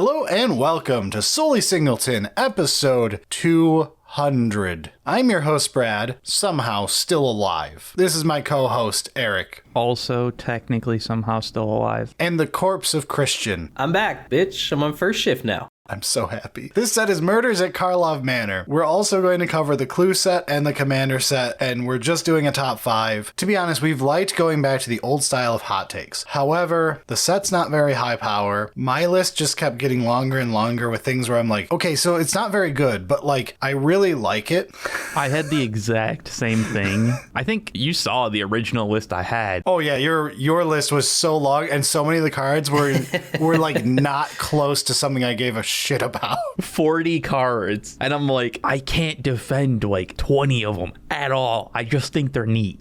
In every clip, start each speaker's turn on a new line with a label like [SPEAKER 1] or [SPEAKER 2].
[SPEAKER 1] Hello and welcome to Solely Singleton, episode 200. I'm your host, Brad, somehow still alive. This is my co-host, Eric.
[SPEAKER 2] Also technically somehow still alive.
[SPEAKER 1] And the corpse of Christian.
[SPEAKER 3] I'm back, bitch. I'm on first shift now.
[SPEAKER 1] I'm so happy. This set is Murders at Karlov Manor. We're also going to cover the Clue set and the Commander set, and we're just doing a top 5. To be honest, we've liked going back to the old style of hot takes. However, the set's not very high power. My list just kept getting longer and longer with things where I'm like, okay, so it's not very good, but like, I really like it.
[SPEAKER 2] I had the exact same thing. I think you saw the original list I had.
[SPEAKER 1] Oh yeah, your list was so long, and so many of the cards were like not close to something I gave a shit about.
[SPEAKER 2] 40 cards. And I'm like, I can't defend like 20 of them at all. I just think they're neat.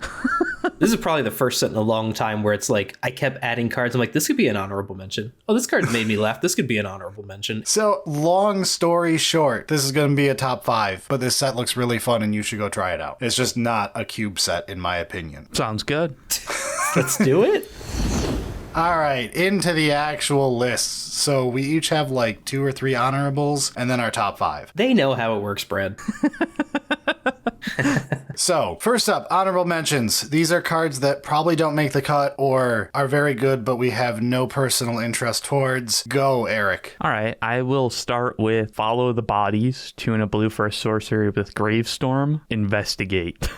[SPEAKER 3] This is probably the first set in a long time where it's like, I kept adding cards. I'm like, this could be an honorable mention. Oh, this card made me laugh. This could be an honorable mention.
[SPEAKER 1] So, long story short, this is going to be a top 5, but this set looks really fun and you should go try it out. It's just not a cube set, in my opinion.
[SPEAKER 2] Sounds good.
[SPEAKER 3] Let's do it.
[SPEAKER 1] All right, into the actual lists. So we each have like 2 or 3 honorables and then our top 5.
[SPEAKER 3] They know how it works, Brad.
[SPEAKER 1] So, first up, honorable mentions. These are cards that probably don't make the cut or are very good, but we have no personal interest towards. Go, Eric.
[SPEAKER 2] All right, I will start with Follow the Bodies, 2 and a blue for a sorcery with Gravestorm, Investigate.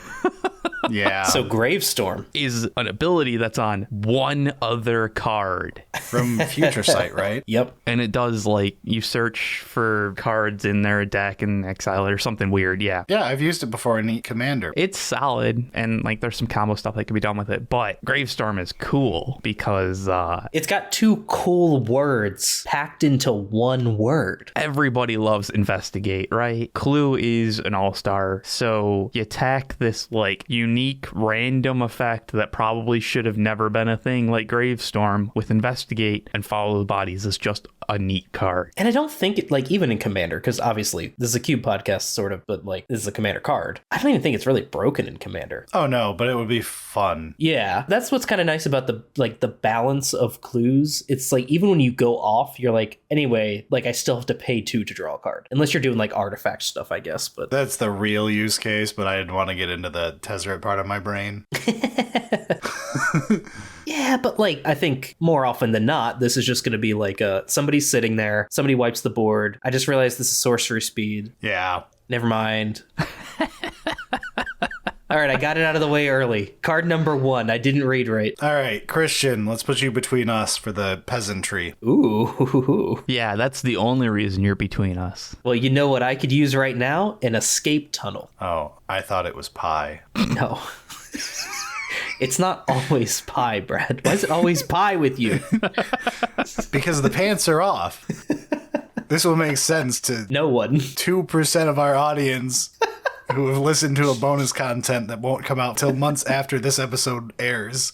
[SPEAKER 1] Yeah.
[SPEAKER 3] So Gravestorm
[SPEAKER 2] is an ability that's on one other card.
[SPEAKER 1] From Future Sight, right?
[SPEAKER 3] Yep.
[SPEAKER 2] And it does, like, you search for cards in their deck and exile it or something weird, yeah.
[SPEAKER 1] Yeah, I've used it before in Commander.
[SPEAKER 2] It's solid, and, like, there's some combo stuff that can be done with it, but Gravestorm is cool because,
[SPEAKER 3] it's got 2 cool words packed into one word.
[SPEAKER 2] everybody loves Investigate, right? Clue is an all-star, so you tack this, like, unique random effect that probably should have never been a thing like Gravestorm with Investigate, and Follow the Bodies is just a neat card.
[SPEAKER 3] And I don't think it, like, even in Commander, because obviously this is a Cube podcast, sort of, but like, this is a Commander card. I don't even think it's really broken in Commander.
[SPEAKER 1] Oh no, but it would be fun.
[SPEAKER 3] Yeah, that's what's kind of nice about the balance of clues. It's like, even when you go off, you're like, anyway, like, I still have to pay 2 to draw a card. Unless you're doing, like, artifact stuff, I guess, but...
[SPEAKER 1] That's the real use case, but I didn't want to get into the Tezzeret part of my brain.
[SPEAKER 3] Yeah, but, like, I think more often than not, this is just going to be like somebody's sitting there, somebody wipes the board. I just realized this is sorcery speed.
[SPEAKER 1] Yeah.
[SPEAKER 3] Never mind. All right, I got it out of the way early. Card number 1. I didn't read right.
[SPEAKER 1] All right, Christian, let's put you between us for the peasantry.
[SPEAKER 3] Ooh.
[SPEAKER 2] Yeah, that's the only reason you're between us.
[SPEAKER 3] Well, you know what I could use right now? An escape tunnel.
[SPEAKER 1] Oh, I thought it was pie.
[SPEAKER 3] No. It's not always pie, Brad. Why is it always pie with you?
[SPEAKER 1] Because the pants are off. This will make sense to
[SPEAKER 3] No one.
[SPEAKER 1] 2% of our audience who have listened to a bonus content that won't come out till months after this episode airs.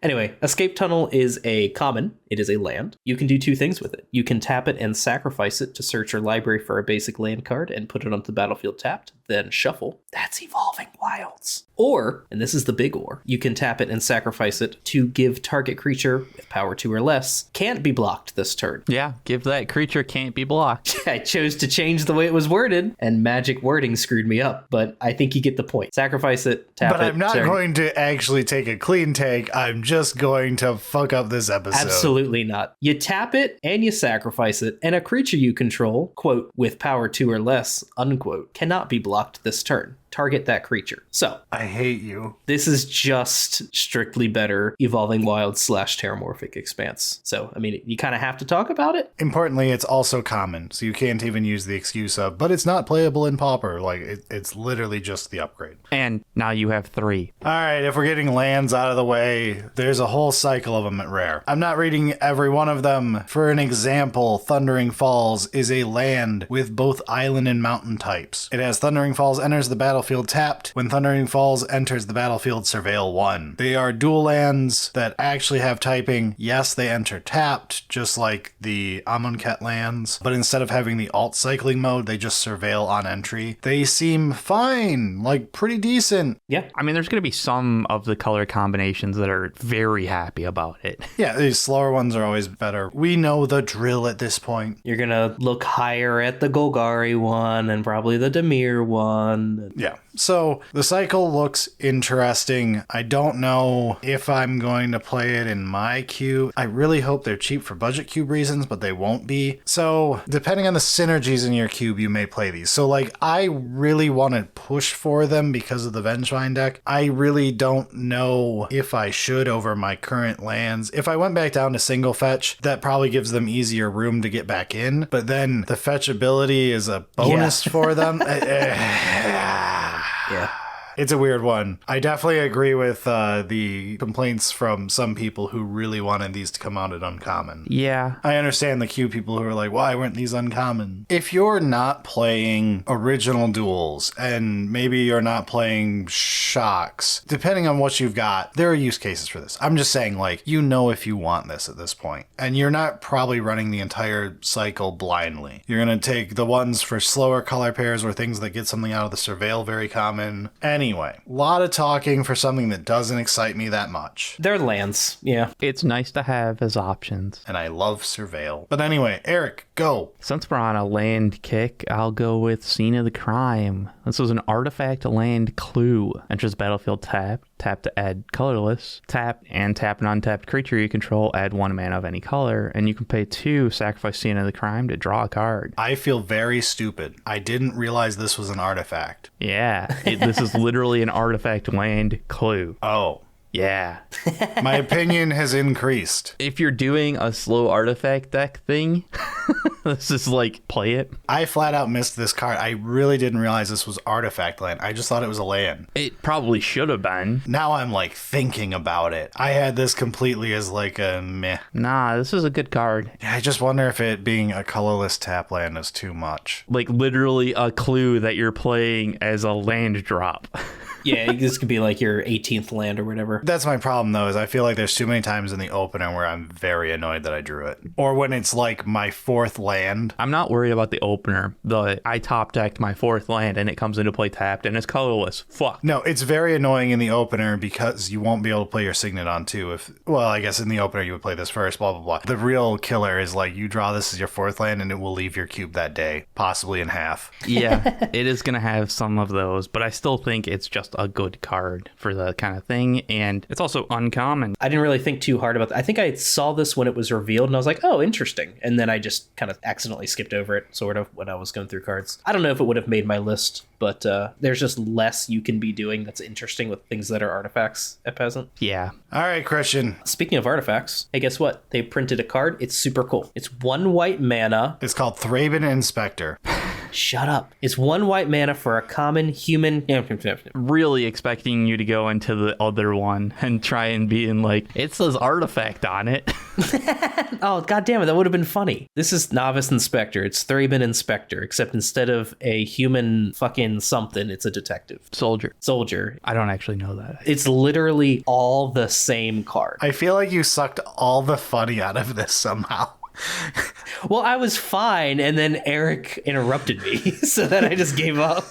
[SPEAKER 3] Anyway, Escape Tunnel is a common. It is a land. You can do 2 things with it. You can tap it and sacrifice it to search your library for a basic land card and put it onto the battlefield tapped, then shuffle. That's Evolving Wilds. Or, and this is the big or, you can tap it and sacrifice it to give target creature with power 2 or less can't be blocked this turn.
[SPEAKER 2] Yeah, give that creature can't be blocked.
[SPEAKER 3] I chose to change the way it was worded, and magic wording screwed me up, but I think you get the point. Sacrifice it, tap it.
[SPEAKER 1] But I'm not
[SPEAKER 3] turn.
[SPEAKER 1] going to actually take a clean take. I'm just going to fuck up this episode.
[SPEAKER 3] Absolutely not. You tap it and you sacrifice it, and a creature you control, quote, with power 2 or less, unquote, cannot be blocked this turn. Target that creature. So,
[SPEAKER 1] I hate you.
[SPEAKER 3] this is just strictly better Evolving Wilds / Terramorphic Expanse. So, I mean, you kind of have to talk about it.
[SPEAKER 1] Importantly, it's also common, so you can't even use the excuse of, but it's not playable in Pauper. Like, it's literally just the upgrade.
[SPEAKER 2] And now you have 3.
[SPEAKER 1] All right, if we're getting lands out of the way, there's a whole cycle of them at Rare. I'm not reading every one of them. For an example, Thundering Falls is a land with both island and mountain types. It has Thundering Falls enters the battlefield battlefield tapped. When Thundering Falls enters the battlefield, surveil 1. They are dual lands that actually have typing. Yes, they enter tapped, just like the Amonkhet lands, but instead of having the alt cycling mode, they just surveil on entry. They seem fine, like pretty decent.
[SPEAKER 3] Yeah.
[SPEAKER 2] I mean, there's going to be some of the color combinations that are very happy about it.
[SPEAKER 1] Yeah, these slower ones are always better. We know the drill at this point.
[SPEAKER 3] You're going to look higher at the Golgari one and probably the Dimir one.
[SPEAKER 1] Yeah. So the cycle looks interesting. I don't know if I'm going to play it in my queue. I really hope they're cheap for budget cube reasons, but they won't be. So depending on the synergies in your cube, you may play these. So like, I really want to push for them because of the Vengevine deck. I really don't know if I should over my current lands. If I went back down to single fetch, that probably gives them easier room to get back in. But then the fetch ability is a bonus for them.
[SPEAKER 3] Yeah.
[SPEAKER 1] It's a weird one. I definitely agree with the complaints from some people who really wanted these to come out at uncommon.
[SPEAKER 2] Yeah.
[SPEAKER 1] I understand the queue people who are like, why weren't these uncommon? If you're not playing original duels and maybe you're not playing shocks, depending on what you've got, there are use cases for this. I'm just saying, like, you know if you want this at this point. And you're not probably running the entire cycle blindly. You're going to take the ones for slower color pairs or things that get something out of the surveil very common. Anyway, a lot of talking for something that doesn't excite me that much.
[SPEAKER 3] They're lands, yeah.
[SPEAKER 2] It's nice to have as options.
[SPEAKER 1] And I love surveil. But anyway, Eric, go.
[SPEAKER 2] Since we're on a land kick, I'll go with Scene of the Crime. This was an artifact land clue. Enters battlefield tap to add colorless, tap and tap an untapped creature you control, add 1 mana of any color, and you can pay 2, sacrifice Scene of the Crime to draw a card.
[SPEAKER 1] I feel very stupid. I didn't realize this was an artifact.
[SPEAKER 2] Yeah, this is literally an artifact land clue.
[SPEAKER 1] Oh.
[SPEAKER 2] Yeah.
[SPEAKER 1] My opinion has increased.
[SPEAKER 2] If you're doing a slow artifact deck thing, this is like, play it.
[SPEAKER 1] I flat out missed this card. I really didn't realize this was artifact land. I just thought it was a land.
[SPEAKER 2] It probably should have been.
[SPEAKER 1] Now I'm like thinking about it. I had this completely as like a meh.
[SPEAKER 2] Nah, this is a good card.
[SPEAKER 1] I just wonder if it being a colorless tap land is too much.
[SPEAKER 2] Like literally a clue that you're playing as a land drop.
[SPEAKER 3] Yeah, this could be like your 18th land or whatever.
[SPEAKER 1] That's my problem, though, is I feel like there's too many times in the opener where I'm very annoyed that I drew it. Or when it's like my 4th land.
[SPEAKER 2] I'm not worried about the opener. I top decked my 4th land and it comes into play tapped and it's colorless. Fuck.
[SPEAKER 1] No, it's very annoying in the opener because you won't be able to play your Signet on 2 if... Well, I guess in the opener you would play this first, blah, blah, blah. The real killer is like you draw this as your 4th land and it will leave your cube that day, possibly in half.
[SPEAKER 2] Yeah, it is going to have some of those, but I still think it's just a good card for the kind of thing, and it's also uncommon.
[SPEAKER 3] I didn't really think too hard about that. I think I saw this when it was revealed, and I was like, oh, interesting. And then I just kind of accidentally skipped over it, sort of, when I was going through cards. I don't know if it would have made my list, but there's just less you can be doing that's interesting with things that are artifacts at present.
[SPEAKER 2] Yeah.
[SPEAKER 1] All right, Christian.
[SPEAKER 3] Speaking of artifacts, hey, guess what? They printed a card. It's super cool. It's 1 white mana.
[SPEAKER 1] It's called Thraben Inspector.
[SPEAKER 3] Shut up. It's 1 white mana for a common human.
[SPEAKER 2] Really expecting you to go into the other one and try and be in like, it says artifact on it.
[SPEAKER 3] Oh, god damn it. That would have been funny. This is Novice Inspector. It's Thraben Inspector, except instead of a human fucking something, it's a detective. Soldier.
[SPEAKER 2] I don't actually know that.
[SPEAKER 3] It's literally all the same card.
[SPEAKER 1] I feel like you sucked all the funny out of this somehow.
[SPEAKER 3] Well, I was fine, and then Eric interrupted me, so then I just gave up.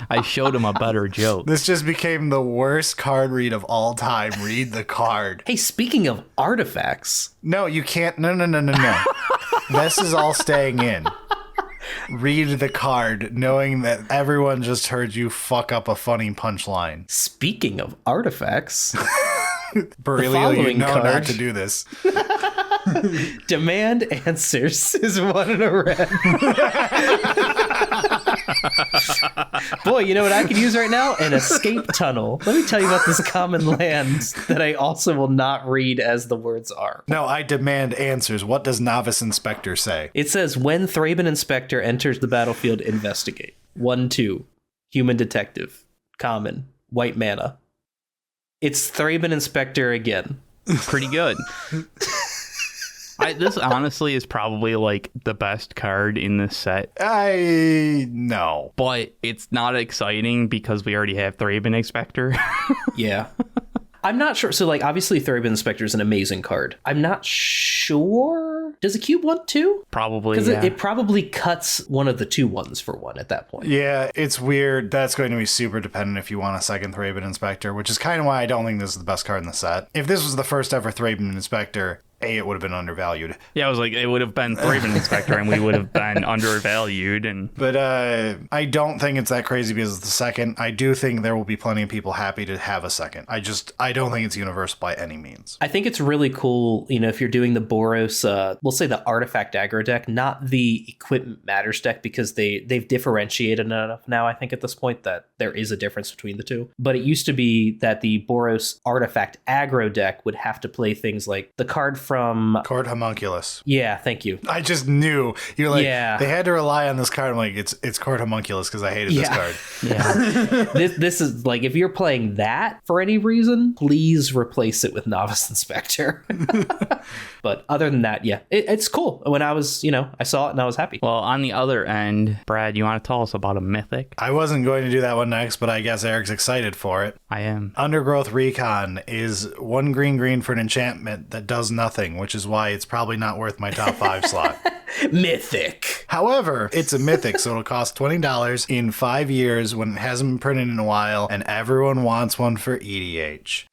[SPEAKER 2] I showed him a better joke.
[SPEAKER 1] This just became the worst card read of all time. Read the card.
[SPEAKER 3] Hey, speaking of artifacts.
[SPEAKER 1] No, you can't. No. This is all staying in. Read the card, knowing that everyone just heard you fuck up a funny punchline.
[SPEAKER 3] Speaking of artifacts.
[SPEAKER 1] Berilio, you know card, not to do this.
[SPEAKER 3] Demand answers is 1 in a red. Boy, you know what I could use right now? An escape tunnel. Let me tell you about this common land that I also will not read as the words are.
[SPEAKER 1] No, I demand answers. What does Novice Inspector say?
[SPEAKER 3] It says, when Thraben Inspector enters the battlefield, investigate. 1/2. Human detective. Common. White mana. It's Thraben Inspector again.
[SPEAKER 2] Pretty good. This honestly is probably like the best card in this set.
[SPEAKER 1] I know.
[SPEAKER 2] But it's not exciting because we already have Thraben Inspector.
[SPEAKER 3] Yeah. I'm not sure. So, like, obviously, Thraben Inspector is an amazing card. I'm not sure. Does a cube want 2?
[SPEAKER 2] Probably,
[SPEAKER 3] because
[SPEAKER 2] yeah.
[SPEAKER 3] it probably cuts one of the 2 ones for 1 at that point.
[SPEAKER 1] Yeah, it's weird. That's going to be super dependent if you want a second Thraben Inspector, which is kind of why I don't think this is the best card in the set. If this was the first ever Thraben Inspector, it would have been undervalued.
[SPEAKER 2] Yeah, I was like, it would have been Thraben Inspector and we would have been undervalued.
[SPEAKER 1] But I don't think it's that crazy because it's the second. I do think there will be plenty of people happy to have a second. I don't think it's universal by any means.
[SPEAKER 3] I think it's really cool, if you're doing the Boros, we'll say the Artifact aggro deck, not the Equipment Matters deck, because they've differentiated enough now, I think, at this point that there is a difference between the two. But it used to be that the Boros Artifact aggro deck would have to play things like the card from
[SPEAKER 1] Court Homunculus.
[SPEAKER 3] Yeah, thank you.
[SPEAKER 1] I just knew. You're like,
[SPEAKER 3] yeah.
[SPEAKER 1] They had to rely on this card. I'm like, it's Court Homunculus because I hated this card.
[SPEAKER 3] Yeah. this is like, if you're playing that for any reason, please replace it with Novice Inspector. But other than that, yeah, it's cool. When I was, I saw it and I was happy.
[SPEAKER 2] Well, on the other end, Brad, you want to tell us about a mythic?
[SPEAKER 1] I wasn't going to do that one next, but I guess Eric's excited for it.
[SPEAKER 2] I am.
[SPEAKER 1] Undergrowth Recon is 1 green for an enchantment that does nothing, which is why it's probably not worth my top 5 slot.
[SPEAKER 3] Mythic.
[SPEAKER 1] However, it's a mythic, so it'll cost $20 in 5 years when it hasn't been printed in a while, and everyone wants one for EDH.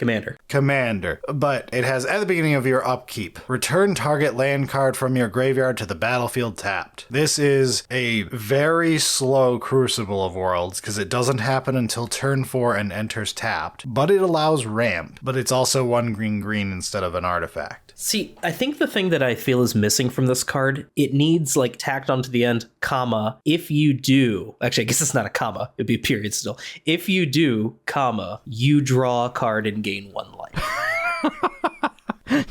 [SPEAKER 1] Commander. But it has, at the beginning of your upkeep, return target land card from your graveyard to the battlefield tapped. This is a very slow Crucible of Worlds, because it doesn't happen until turn 4 and enters tapped, but it allows ramp, but it's also 1 green instead of an artifact.
[SPEAKER 3] See, I think the thing that I feel is missing from this card, it needs like tacked onto the end, comma, if you do, actually, I guess it's not a comma, it'd be a period still. If you do, comma, you draw a card and gain 1 life.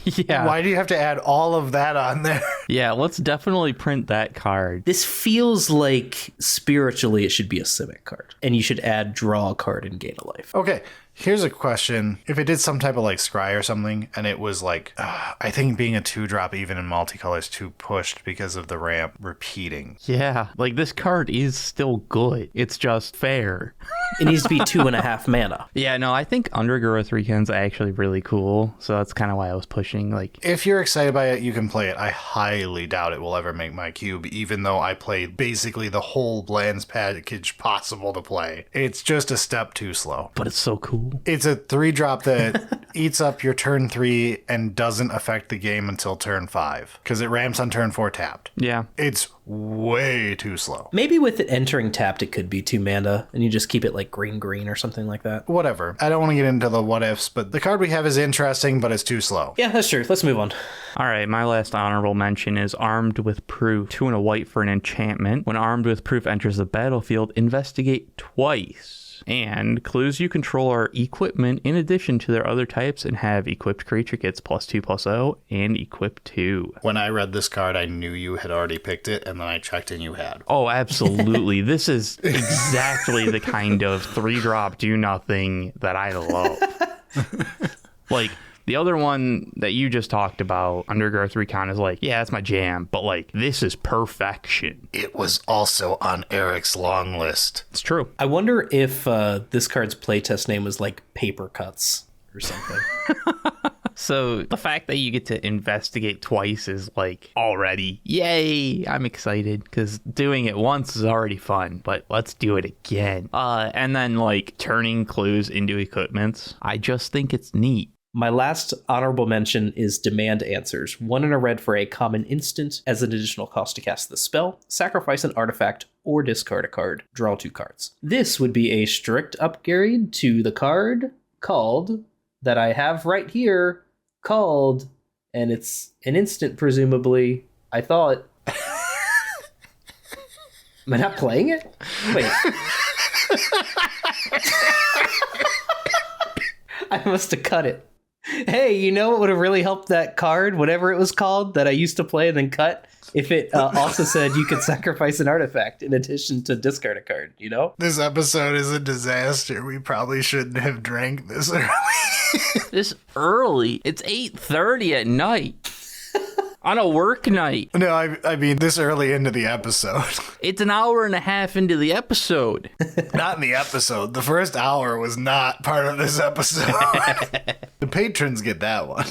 [SPEAKER 2] Yeah.
[SPEAKER 1] Why do you have to add all of that on there?
[SPEAKER 2] Yeah, let's definitely print that card.
[SPEAKER 3] This feels like spiritually it should be a Simic card, and you should add draw a card and gain a life.
[SPEAKER 1] Okay. Here's a question. If it did some type of like scry or something, and it was like, I think being a 2-drop even in multicolor is too pushed because of the ramp repeating.
[SPEAKER 2] Yeah, like this card is still good. It's just fair.
[SPEAKER 3] It needs to be 2.5 mana.
[SPEAKER 2] Yeah, no, I think Undergrowth Recon's actually really cool. So that's kind of why I was pushing. Like,
[SPEAKER 1] if you're excited by it, you can play it. I highly doubt it will ever make my cube, even though I played basically the whole lands package possible to play. It's just a step too slow.
[SPEAKER 2] But it's so cool.
[SPEAKER 1] It's a 3-drop that eats up your turn 3 and doesn't affect the game until turn 5 because it ramps on turn 4 tapped.
[SPEAKER 2] Yeah.
[SPEAKER 1] It's way too slow.
[SPEAKER 3] Maybe with it entering tapped, it could be 2 mana and you just keep it like green or something like that.
[SPEAKER 1] Whatever. I don't want to get into the what ifs, but the card we have is interesting, but it's too slow.
[SPEAKER 3] Yeah, that's true. Let's move on.
[SPEAKER 2] All right, my last honorable mention is Armed with Proof. 2 and a white for an enchantment. When Armed with Proof enters the battlefield, investigate twice. And clues you control are equipment in addition to their other types and have equipped creature gets +2/+0 and equip 2.
[SPEAKER 1] When I read this card, I knew you had already picked it, and then I checked and you had.
[SPEAKER 2] Oh, absolutely. This is exactly the kind of 3-drop do nothing that I love. Like, the other one that you just talked about, Undergrowth Recon, is like, yeah, that's my jam, but like, this is perfection.
[SPEAKER 1] It was also on Eric's long list.
[SPEAKER 2] It's true.
[SPEAKER 3] I wonder if this card's playtest name was like Paper Cuts or something.
[SPEAKER 2] So the fact that you get to investigate twice is like already, yay, I'm excited because doing it once is already fun, but let's do it again. And then like turning clues into equipments. I just think it's neat.
[SPEAKER 3] My last honorable mention is Demand Answers. 1 and a red for a common instant as an additional cost to cast the spell, sacrifice an artifact, or discard a card. Draw 2 cards. This would be a strict upgrade to the card called, that I have right here, called, and it's an instant presumably, I thought. Am I not playing it? Wait. I must have cut it. Hey, you know what would have really helped that card, whatever it was called, that I used to play and then cut? If it also said you could sacrifice an artifact in addition to discard a card, you know?
[SPEAKER 1] This episode is a disaster. We probably shouldn't have drank this early.
[SPEAKER 2] This early? It's 8:30 at night. On a work night.
[SPEAKER 1] No, I mean this early into the episode.
[SPEAKER 2] It's an hour and a half into the episode.
[SPEAKER 1] Not in the episode. The first hour was not part of this episode. The patrons get that one.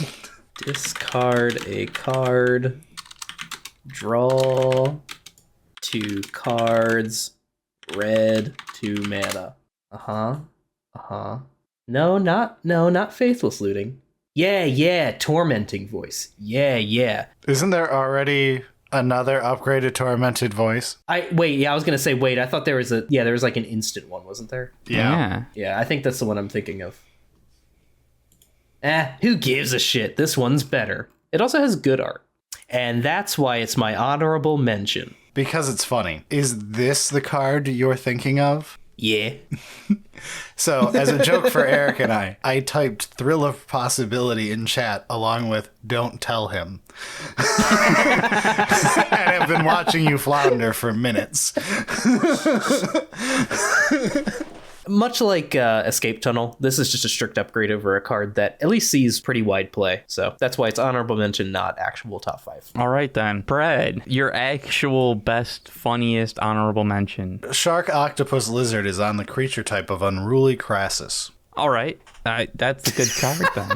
[SPEAKER 3] Discard a card. Draw 2 cards. Red 2 mana. No, not faithless looting. Yeah, tormenting voice. Yeah.
[SPEAKER 1] Isn't there already another upgraded tormented voice?
[SPEAKER 3] I was gonna say I thought there was there was like an instant one, wasn't there?
[SPEAKER 1] Yeah.
[SPEAKER 3] Yeah, I think that's the one I'm thinking of. Who gives a shit? This one's better. It also has good art. And that's why it's my honorable mention.
[SPEAKER 1] Because it's funny. Is this the card you're thinking of?
[SPEAKER 3] Yeah.
[SPEAKER 1] So, as a joke for Eric and I typed Thrill of Possibility in chat along with Don't Tell Him. And have been watching you flounder for minutes.
[SPEAKER 3] Much like Escape Tunnel, this is just a strict upgrade over a card that at least sees pretty wide play. So that's why it's honorable mention, not actual top 5.
[SPEAKER 2] All right, then. Brad, your actual best, funniest honorable mention.
[SPEAKER 1] Shark Octopus Lizard is on the creature type of Unruly Crassus.
[SPEAKER 2] All right. That's a good card, then.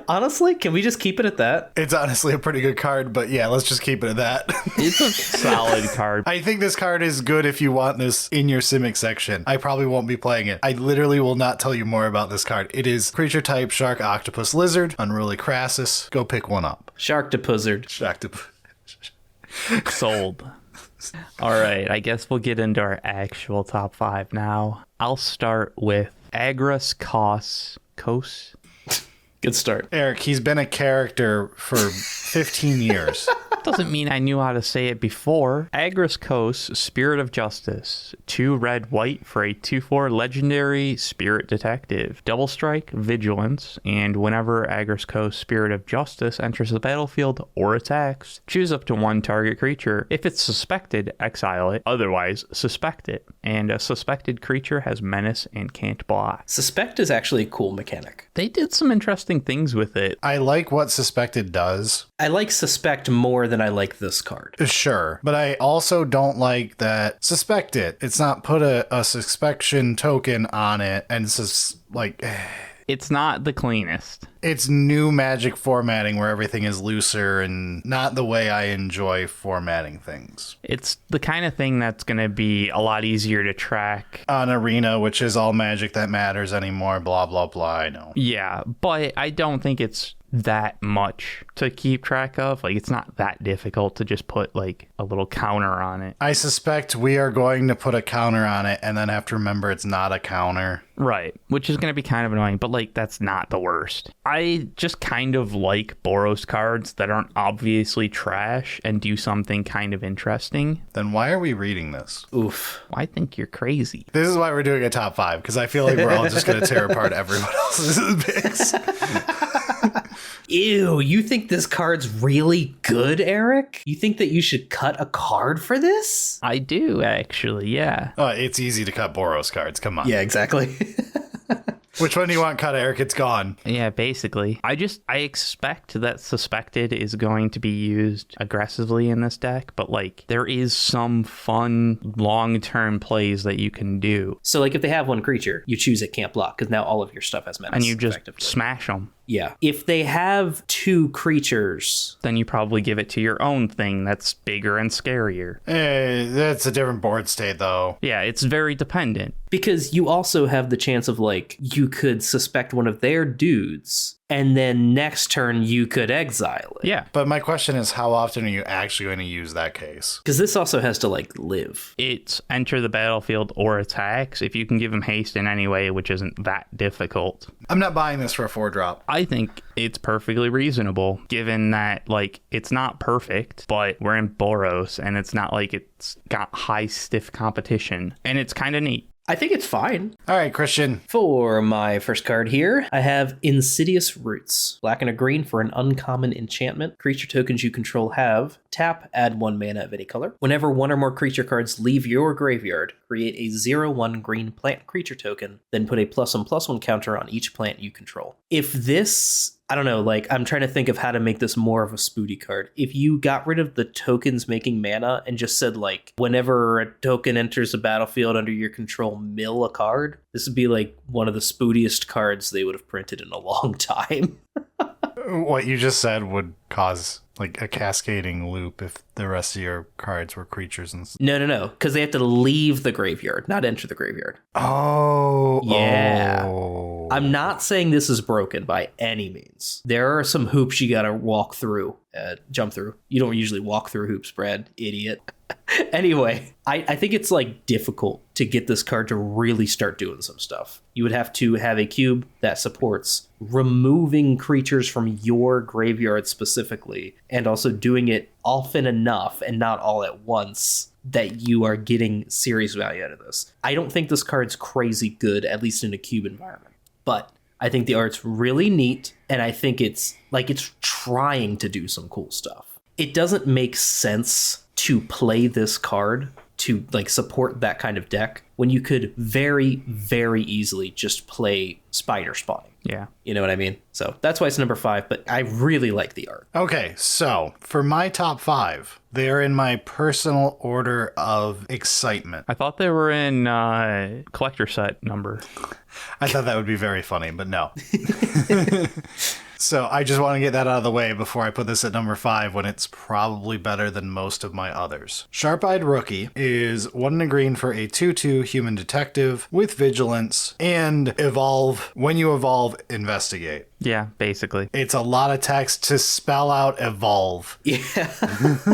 [SPEAKER 3] Honestly, can we just keep it at that?
[SPEAKER 1] It's honestly a pretty good card, but yeah, let's just keep it at that.
[SPEAKER 2] It's a solid card.
[SPEAKER 1] I think this card is good if you want this in your Simic section. I probably won't be playing it. I literally will not tell you more about this card. It is creature type Shark Octopus Lizard, Unruly Crassus. Go pick one up.
[SPEAKER 3] Sharktopuzard.
[SPEAKER 2] Sold. All right, I guess we'll get into our actual top 5 now. I'll start with Agrus Kos.
[SPEAKER 3] Good start.
[SPEAKER 1] Eric, he's been a character for 15 years.
[SPEAKER 2] Doesn't mean I knew how to say it before. Agrus Kos, Spirit of Justice. 2 red, white for a 2/4 legendary spirit detective. Double strike, vigilance, and whenever Agrus Kos, Spirit of Justice enters the battlefield or attacks, choose up to 1 target creature. If it's suspected, exile it. Otherwise, suspect it. And a suspected creature has menace and can't block.
[SPEAKER 3] Suspect is actually a cool mechanic.
[SPEAKER 2] They did some interesting things with it.
[SPEAKER 1] I like what Suspected does.
[SPEAKER 3] I like Suspect more than I like this card.
[SPEAKER 1] Sure, but I also don't like that Suspect It. It's not put a suspicion token on it and
[SPEAKER 2] It's not the cleanest.
[SPEAKER 1] It's new Magic formatting where everything is looser and not the way I enjoy formatting things.
[SPEAKER 2] It's the kind of thing that's going to be a lot easier to track
[SPEAKER 1] on Arena, which is all Magic that matters anymore, blah, blah, blah, I know.
[SPEAKER 2] Yeah, but I don't think it's that much to keep track of. Like, it's not that difficult to just put like a little counter on it.
[SPEAKER 1] I suspect we are going to put a counter on it and then have to remember it's not a counter.
[SPEAKER 2] Right, which is going to be kind of annoying, but like that's not the worst. I just kind of like Boros cards that aren't obviously trash and do something kind of interesting.
[SPEAKER 1] Then why are we reading this?
[SPEAKER 3] Oof.
[SPEAKER 2] I think you're crazy.
[SPEAKER 1] This is why we're doing a top 5, because I feel like we're all just going to tear apart everyone else's picks.
[SPEAKER 3] Ew, you think this card's really good, Eric? You think that you should cut a card for this?
[SPEAKER 2] I do, actually, yeah.
[SPEAKER 1] It's easy to cut Boros cards, come on.
[SPEAKER 3] Yeah, exactly.
[SPEAKER 1] Which one do you want cut, Eric? It's gone.
[SPEAKER 2] Yeah, basically. I expect that Suspected is going to be used aggressively in this deck, but like there is some fun long-term plays that you can do.
[SPEAKER 3] So like if they have 1 creature, you choose it can't block because now all of your stuff has menace.
[SPEAKER 2] And you just smash them.
[SPEAKER 3] Yeah. If they have 2 creatures,
[SPEAKER 2] then you probably give it to your own thing that's bigger and scarier.
[SPEAKER 1] That's a different board state, though.
[SPEAKER 2] Yeah, it's very dependent.
[SPEAKER 3] Because you also have the chance of, like, you could suspect one of their dudes, and then next turn you could exile it.
[SPEAKER 2] Yeah.
[SPEAKER 1] But my question is, how often are you actually going to use that case?
[SPEAKER 3] Because this also has to, like, live.
[SPEAKER 2] It's enter the battlefield or attacks if you can give them haste in any way, which isn't that difficult.
[SPEAKER 1] I'm not buying this for a 4-drop.
[SPEAKER 2] I think it's perfectly reasonable, given that, like, it's not perfect, but we're in Boros, and it's not like it's got high, stiff competition, and it's kind of neat.
[SPEAKER 3] I think it's fine.
[SPEAKER 1] All right, Christian.
[SPEAKER 3] For my first card here, I have Insidious Roots. Black and a green for an uncommon enchantment. Creature tokens you control have Tap, add 1 mana of any color. Whenever 1 or more creature cards leave your graveyard, create a 0/1 green plant creature token, then put a +1/+1 counter on each plant you control. If this, I don't know, like, I'm trying to think of how to make this more of a Spooty card. If you got rid of the tokens making mana and just said, like, whenever a token enters a battlefield under your control, mill a card, this would be, like, one of the spootiest cards they would have printed in a long time.
[SPEAKER 1] What you just said would cause like a cascading loop if the rest of your cards were creatures and
[SPEAKER 3] No, because they have to leave the graveyard, not enter the graveyard.
[SPEAKER 1] Oh,
[SPEAKER 3] yeah.
[SPEAKER 1] Oh.
[SPEAKER 3] I'm not saying this is broken by any means. There are some hoops you gotta walk through, jump through. You don't usually walk through hoops, Brad, idiot. Anyway, I think it's like difficult to get this card to really start doing some stuff. You would have to have a cube that supports removing creatures from your graveyard specifically, and also doing it often enough and not all at once that you are getting serious value out of this. I don't think this card's crazy good, at least in a cube environment, but I think the art's really neat, and I think it's trying to do some cool stuff. It doesn't make sense to play this card to like support that kind of deck when you could very, very easily just play Spider Spawning.
[SPEAKER 2] Yeah.
[SPEAKER 3] You know what I mean? So that's why it's number 5, but I really like the art.
[SPEAKER 1] Okay, so for my top 5, they're in my personal order of excitement.
[SPEAKER 2] I thought they were in collector set number.
[SPEAKER 1] I thought that would be very funny, but no. So I just want to get that out of the way before I put this at number 5 when it's probably better than most of my others. Sharp-Eyed Rookie is 1 and a green for a 2/2 human detective with vigilance and evolve. When you evolve, investigate.
[SPEAKER 2] Yeah, basically.
[SPEAKER 1] It's a lot of text to spell out evolve.
[SPEAKER 3] Yeah.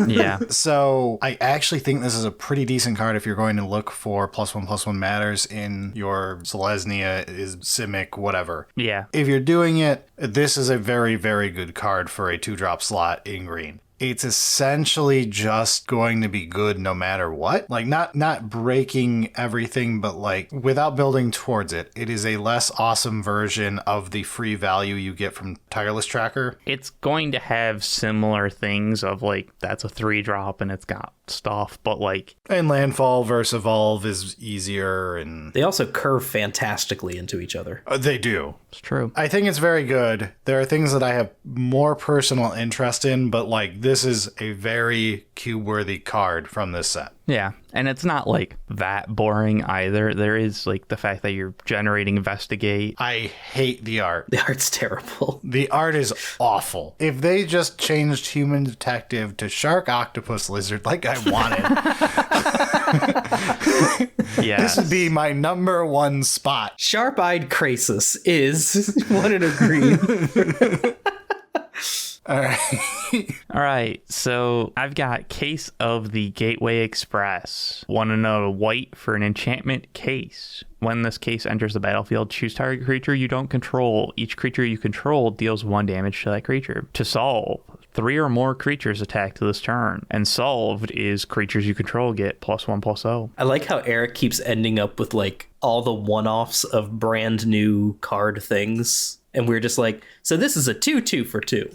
[SPEAKER 2] Yeah.
[SPEAKER 1] So I actually think this is a pretty decent card if you're going to look for +1/+1 matters in your Selesnya, Simic, whatever.
[SPEAKER 2] Yeah.
[SPEAKER 1] If you're doing it, this is a very, very good card for a 2-drop slot in green. It's essentially just going to be good no matter what. Like, not breaking everything, but like without building towards it. It is a less awesome version of the free value you get from Tireless Tracker.
[SPEAKER 2] It's going to have similar things of like, that's a 3-drop and it's got stuff, but like...
[SPEAKER 1] And Landfall versus Evolve is easier, and...
[SPEAKER 3] They also curve fantastically into each other.
[SPEAKER 1] They do.
[SPEAKER 2] It's true.
[SPEAKER 1] I think it's very good. There are things that I have more personal interest in, but like this is a very cube-worthy card from this set.
[SPEAKER 2] Yeah, and it's not like that boring either. There is like the fact that you're generating investigate.
[SPEAKER 1] I hate the art.
[SPEAKER 3] The art's terrible.
[SPEAKER 1] The art is awful. If they just changed Human Detective to Shark Octopus Lizard like I wanted,
[SPEAKER 2] Yeah,
[SPEAKER 1] this would be my number 1 spot.
[SPEAKER 3] Sharp-Eyed Krasis is 1 and a green.
[SPEAKER 1] All right.
[SPEAKER 2] All right, so I've got Case of the Gateway Express. Want to know white for an enchantment case. When this case enters the battlefield, choose target creature you don't control. Each creature you control deals 1 damage to that creature. To solve, 3 or more creatures attack to this turn. And solved is creatures you control get +1/+0.
[SPEAKER 3] I like how Eric keeps ending up with like all the one-offs of brand new card things. And we're just like, so this is a 2/2 for 2.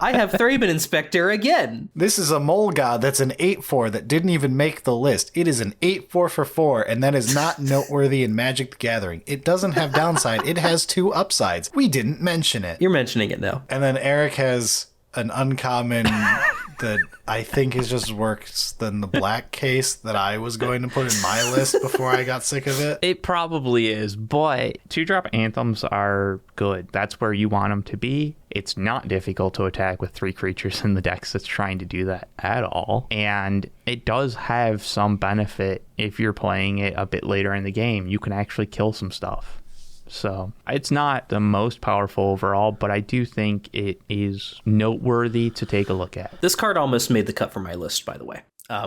[SPEAKER 3] I have Thraben Inspector again.
[SPEAKER 1] This is a mole god that's an 8/4 that didn't even make the list. It is an 8/4 for 4, and that is not noteworthy in Magic the Gathering. It doesn't have downside. It has 2 upsides. We didn't mention it.
[SPEAKER 3] You're mentioning it now.
[SPEAKER 1] And then Eric has an uncommon that I think is just worse than the black case that I was going to put in my list before I got sick of it.
[SPEAKER 2] It probably is, but 2-drop anthems are good. That's where you want them to be. It's not difficult to attack with 3 creatures in the decks that's trying to do that at all. And it does have some benefit if you're playing it a bit later in the game. You can actually kill some stuff. So it's not the most powerful overall, but I do think it is noteworthy to take a look at.
[SPEAKER 3] This card almost made the cut for my list, by the way.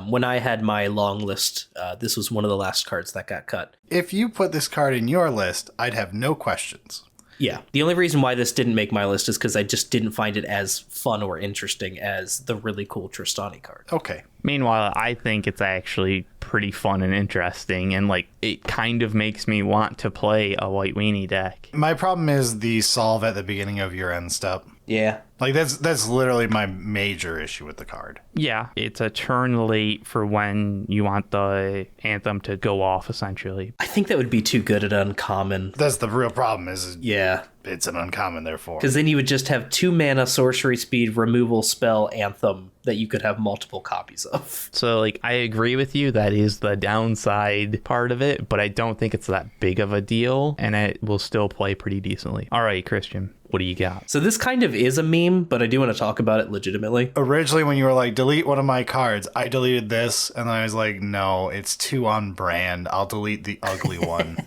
[SPEAKER 3] When I had my long list, this was one of the last cards that got cut.
[SPEAKER 1] If you put this card in your list, I'd have no questions.
[SPEAKER 3] Yeah. The only reason why this didn't make my list is because I just didn't find it as fun or interesting as the really cool Tristani card.
[SPEAKER 1] Okay.
[SPEAKER 2] Meanwhile, I think it's actually pretty fun and interesting, and like it kind of makes me want to play a White Weenie deck.
[SPEAKER 1] My problem is the solve at the beginning of your end step.
[SPEAKER 3] Yeah.
[SPEAKER 1] Like, that's literally my major issue with the card.
[SPEAKER 2] Yeah, it's a turn late for when you want the anthem to go off, essentially.
[SPEAKER 3] I think that would be too good at uncommon.
[SPEAKER 1] That's the real problem is
[SPEAKER 3] Yeah.
[SPEAKER 1] it's an uncommon, therefore.
[SPEAKER 3] Because then you would just have 2 mana sorcery speed removal spell anthem that you could have multiple copies of.
[SPEAKER 2] So, like, I agree with you. That is the downside part of it, but I don't think it's that big of a deal, and it will still play pretty decently. All right, Christian, what do you got?
[SPEAKER 3] So this kind of is a meme, but I do want to talk about it legitimately.
[SPEAKER 1] Originally, when you were like, delete one of my cards, I deleted this, and I was like, no, it's too on brand. I'll delete the ugly one.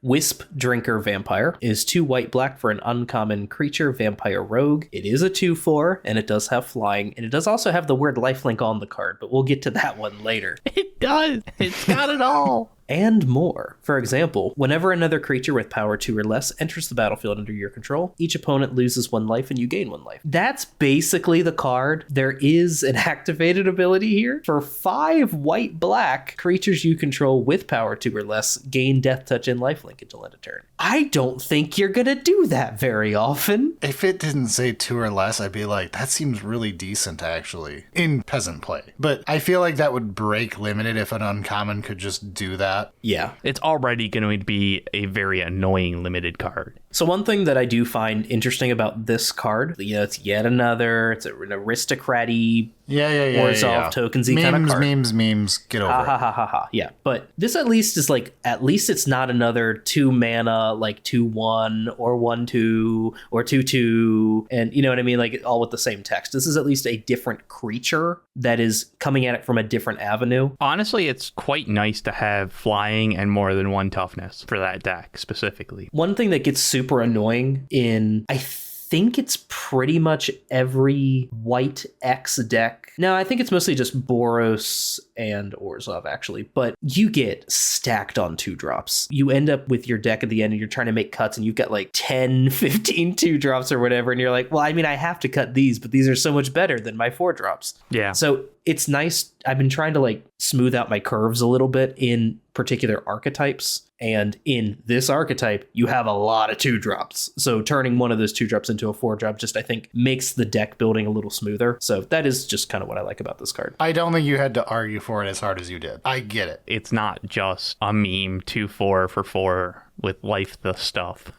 [SPEAKER 3] Wisp Drinker Vampire is 2 white-black for an uncommon creature vampire rogue. It is a 2/4, and it does have flying, and it does also have the word lifelink on the card, but we'll get to that one later.
[SPEAKER 2] It does. It's got it all.
[SPEAKER 3] And more. For example, whenever another creature with power 2 or less enters the battlefield under your control, each opponent loses 1 life and you gain 1 life. That's basically the card. There is an activated ability here. For 5 white-black, creatures you control with power 2 or less gain Death Touch and lifelink until end of turn. I don't think you're gonna do that very often.
[SPEAKER 1] If it didn't say 2 or less, I'd be like, that seems really decent, actually, in Peasant play. But I feel like that would break limited if an uncommon could just do that.
[SPEAKER 3] Yeah.
[SPEAKER 2] It's already going to be a very annoying limited card.
[SPEAKER 3] So one thing that I do find interesting about this card, it's yet another, it's an aristocrat-y, Orzhov tokensy kind of card.
[SPEAKER 1] Memes, get over it.
[SPEAKER 3] Ha ha ha ha. Yeah, but this at least is like, at least it's not another 2 mana, like 2/1 or 1/2 or 2/2, and you know what I mean? Like all with the same text. This is at least a different creature that is coming at it from a different avenue.
[SPEAKER 2] Honestly, it's quite nice to have flying and more than 1 toughness for that deck specifically.
[SPEAKER 3] One thing that gets super annoying in, I think it's pretty much every white X deck. No, I think it's mostly just Boros and Orzhov, actually. But you get stacked on 2-drops. You end up with your deck at the end and you're trying to make cuts and you've got like 10, 15 2-drops or whatever. And you're like, well, I mean, I have to cut these, but these are so much better than my 4-drops.
[SPEAKER 2] Yeah.
[SPEAKER 3] So it's nice. I've been trying to like smooth out my curves a little bit in particular archetypes. And in this archetype, you have a lot of 2-drops. So turning one of those 2-drops into a 4-drop just, I think, makes the deck building a little smoother. So that is just kind of what I like about this card.
[SPEAKER 1] I don't think you had to argue for it as hard as you did. I get it.
[SPEAKER 2] It's not just a meme 2/4 for 4 with life the stuff.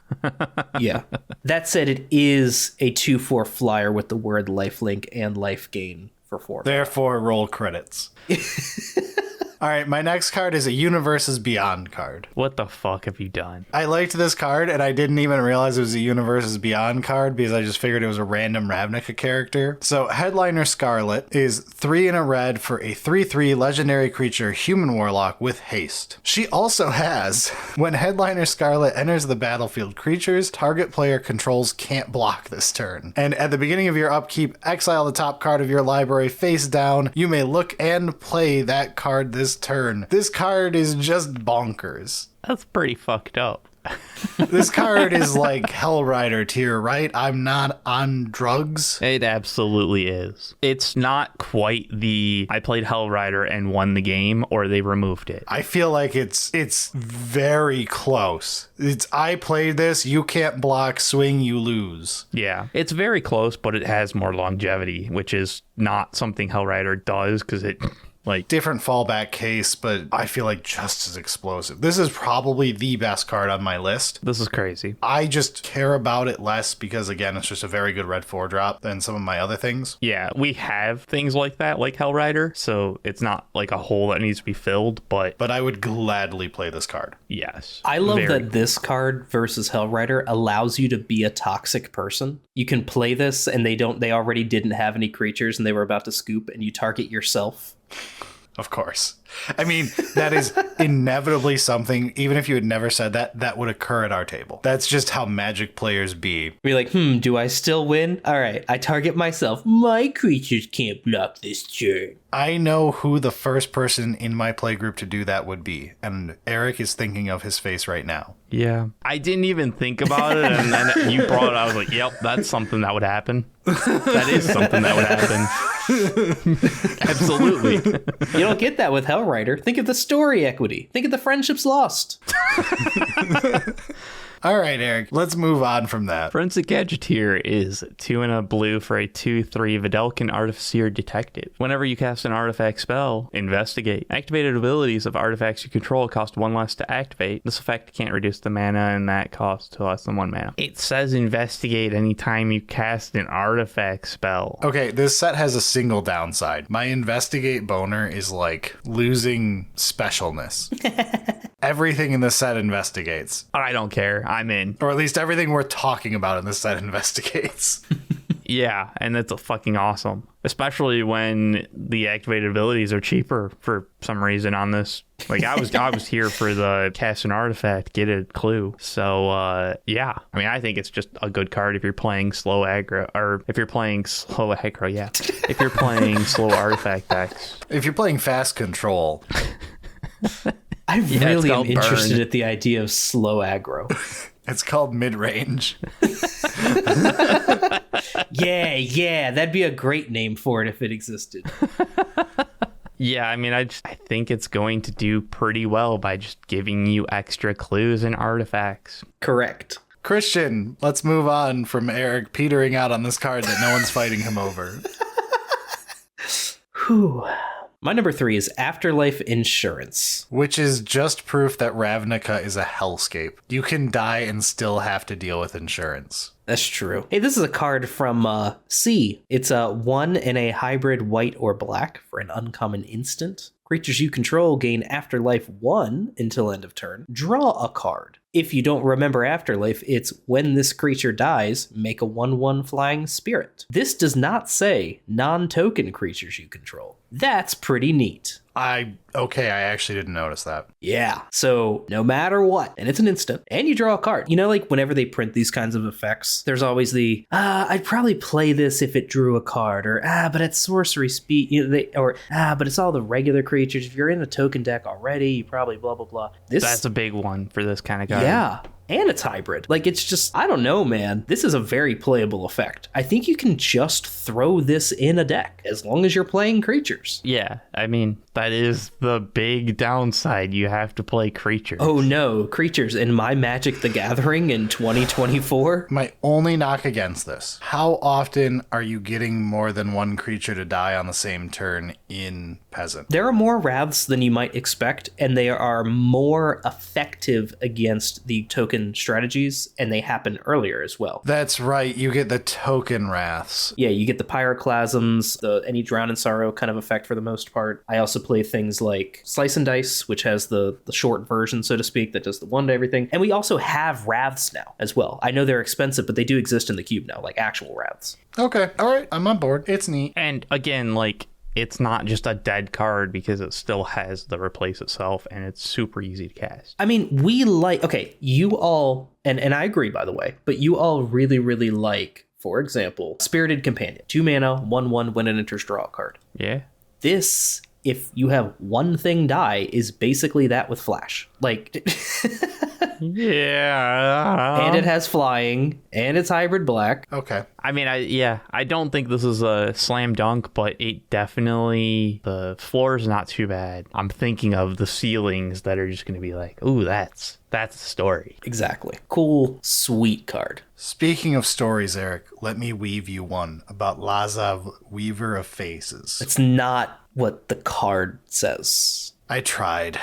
[SPEAKER 3] Yeah. That said, it is a 2/4 flyer with the word lifelink and life gain for 4.
[SPEAKER 1] Therefore, roll credits. All right, my next card is a Universes Beyond card.
[SPEAKER 2] What the fuck have you done?
[SPEAKER 1] I liked this card, and I didn't even realize it was a Universes Beyond card because I just figured it was a random Ravnica character. So Headliner Scarlett is 3 in a red for a 3/3 legendary creature human warlock with haste. She also has, when Headliner Scarlett enters the battlefield, creatures target player controls can't block this turn. And at the beginning of your upkeep, exile the top card of your library face down. You may look and play that card this turn. This card is just bonkers.
[SPEAKER 2] That's pretty fucked up.
[SPEAKER 1] This card is like Hellrider tier, right? I'm not on drugs.
[SPEAKER 2] It absolutely is. It's not quite the I played Hellrider and won the game, or they removed it.
[SPEAKER 1] I feel like it's very close. It's I played this, you can't block, swing, you lose.
[SPEAKER 2] Yeah, it's very close, but it has more longevity, which is not something Hellrider does because it... like
[SPEAKER 1] different fallback case, but I feel like just as explosive. This is probably the best card on my list.
[SPEAKER 2] This is crazy.
[SPEAKER 1] I just care about it less because, again, it's just a very good red 4-drop than some of my other things.
[SPEAKER 2] Yeah, we have things like that, like Hellrider, so it's not like a hole that needs to be filled, but
[SPEAKER 1] I would gladly play this card.
[SPEAKER 2] yes.
[SPEAKER 3] I love that this card versus Hellrider allows you to be a toxic person. You can play this and they already didn't have any creatures and they were about to scoop and you target yourself.
[SPEAKER 1] Of course. I mean, that is inevitably something, even if you had never said that, that would occur at our table. That's just how Magic players be.
[SPEAKER 3] Be like, do I still win? All right, I target myself. My creatures can't block this turn.
[SPEAKER 1] I know who the first person in my playgroup to do that would be, and Eric is thinking of his face right now.
[SPEAKER 2] Yeah. I didn't even think about it, and then you brought it, I was like, yep, that's something that would happen. That is something that would happen. Absolutely.
[SPEAKER 3] You don't get that with Hellrider. Think of the story equity. Think of the friendships lost.
[SPEAKER 1] All right, Eric, let's move on from that.
[SPEAKER 2] Forensic Gadgetter is 2 and a blue for a 2/3 Vidalcan Artificer Detective. Whenever you cast an artifact spell, investigate. Activated abilities of artifacts you control cost 1 less to activate. This effect can't reduce the mana, and that costs to less than 1 mana. It says investigate anytime you cast an artifact spell.
[SPEAKER 1] Okay, this set has a single downside. My investigate boner is like losing specialness. Everything in this set investigates.
[SPEAKER 2] I don't care. I'm in.
[SPEAKER 1] Or at least everything we're talking about in this set investigates.
[SPEAKER 2] Yeah, and that's fucking awesome. Especially when the activated abilities are cheaper for some reason on this. Like I was here for the cast an artifact, get a clue. So yeah. I mean, I think it's just a good card if you're playing slow aggro, or if you're playing slow aggro, yeah. If you're playing slow artifact decks.
[SPEAKER 1] If you're playing fast control.
[SPEAKER 3] I really am
[SPEAKER 2] called
[SPEAKER 3] interested
[SPEAKER 2] burn.
[SPEAKER 3] at the idea of slow aggro.
[SPEAKER 1] It's called mid-range.
[SPEAKER 3] Yeah, that'd be a great name for it if it existed.
[SPEAKER 2] Yeah, I mean, I think it's going to do pretty well by just giving you extra clues and artifacts.
[SPEAKER 3] Correct.
[SPEAKER 1] Christian, let's move on from Eric petering out on this card that no one's fighting him over.
[SPEAKER 3] Whew. My number 3 is Afterlife Insurance.
[SPEAKER 1] Which is just proof that Ravnica is a hellscape. You can die and still have to deal with insurance.
[SPEAKER 3] That's true. Hey, this is a card from C. It's a 1 and a hybrid white or black for an uncommon instant. Creatures you control gain Afterlife 1 until end of turn. Draw a card. If you don't remember Afterlife, it's when this creature dies, make a 1/1 flying spirit. This does not say non-token creatures you control. That's pretty neat.
[SPEAKER 1] I actually didn't notice that.
[SPEAKER 3] Yeah. So no matter what, and it's an instant, and you draw a card. You know, like whenever they print these kinds of effects, there's always the, I'd probably play this if it drew a card, or, but it's sorcery speed, but it's all the regular creatures. If you're in a token deck already, you probably blah, blah, blah.
[SPEAKER 2] That's a big one for this kind of guy.
[SPEAKER 3] Yeah. And it's hybrid. Like, it's just, I don't know, man. This is a very playable effect. I think you can just throw this in a deck as long as you're playing creatures.
[SPEAKER 2] Yeah, I mean, that is the big downside. You have to play creatures.
[SPEAKER 3] Oh no, creatures in my Magic the Gathering in 2024?
[SPEAKER 1] My only knock against this, how often are you getting more than one creature to die on the same turn in Peasant?
[SPEAKER 3] There are more Wraths than you might expect, and they are more effective against the token strategies, and they happen earlier as well.
[SPEAKER 1] That's right, you get the token Wraths.
[SPEAKER 3] Yeah, you get the Pyroclasms, any Drown in Sorrow kind of effect for the most part. I also play things like Slice and Dice, which has the short version, so to speak, that does the 1 to everything. And we also have Wraths now as well. I know they're expensive, but they do exist in the cube now, like actual Wraths.
[SPEAKER 1] Okay, all right, I'm on board. It's neat.
[SPEAKER 2] And again, like, it's not just a dead card because it still has the replace itself, and it's super easy to cast.
[SPEAKER 3] I mean, you all, and I agree, by the way, but you all really, really like, for example, Spirited Companion. 2 mana, 1/1, when it enters, draw a card.
[SPEAKER 2] Yeah.
[SPEAKER 3] This, if you have one thing die, is basically that with Flash. Like,
[SPEAKER 2] yeah.
[SPEAKER 3] and it has flying, and it's hybrid black.
[SPEAKER 1] Okay.
[SPEAKER 2] I mean, I don't think this is a slam dunk, but it definitely, the floor is not too bad. I'm thinking of the ceilings that are just going to be like, ooh, that's a story.
[SPEAKER 3] Exactly. Cool, sweet card.
[SPEAKER 1] Speaking of stories, Eric, let me weave you one about Lazav, Weaver of Faces.
[SPEAKER 3] It's not what the card says.
[SPEAKER 1] I tried.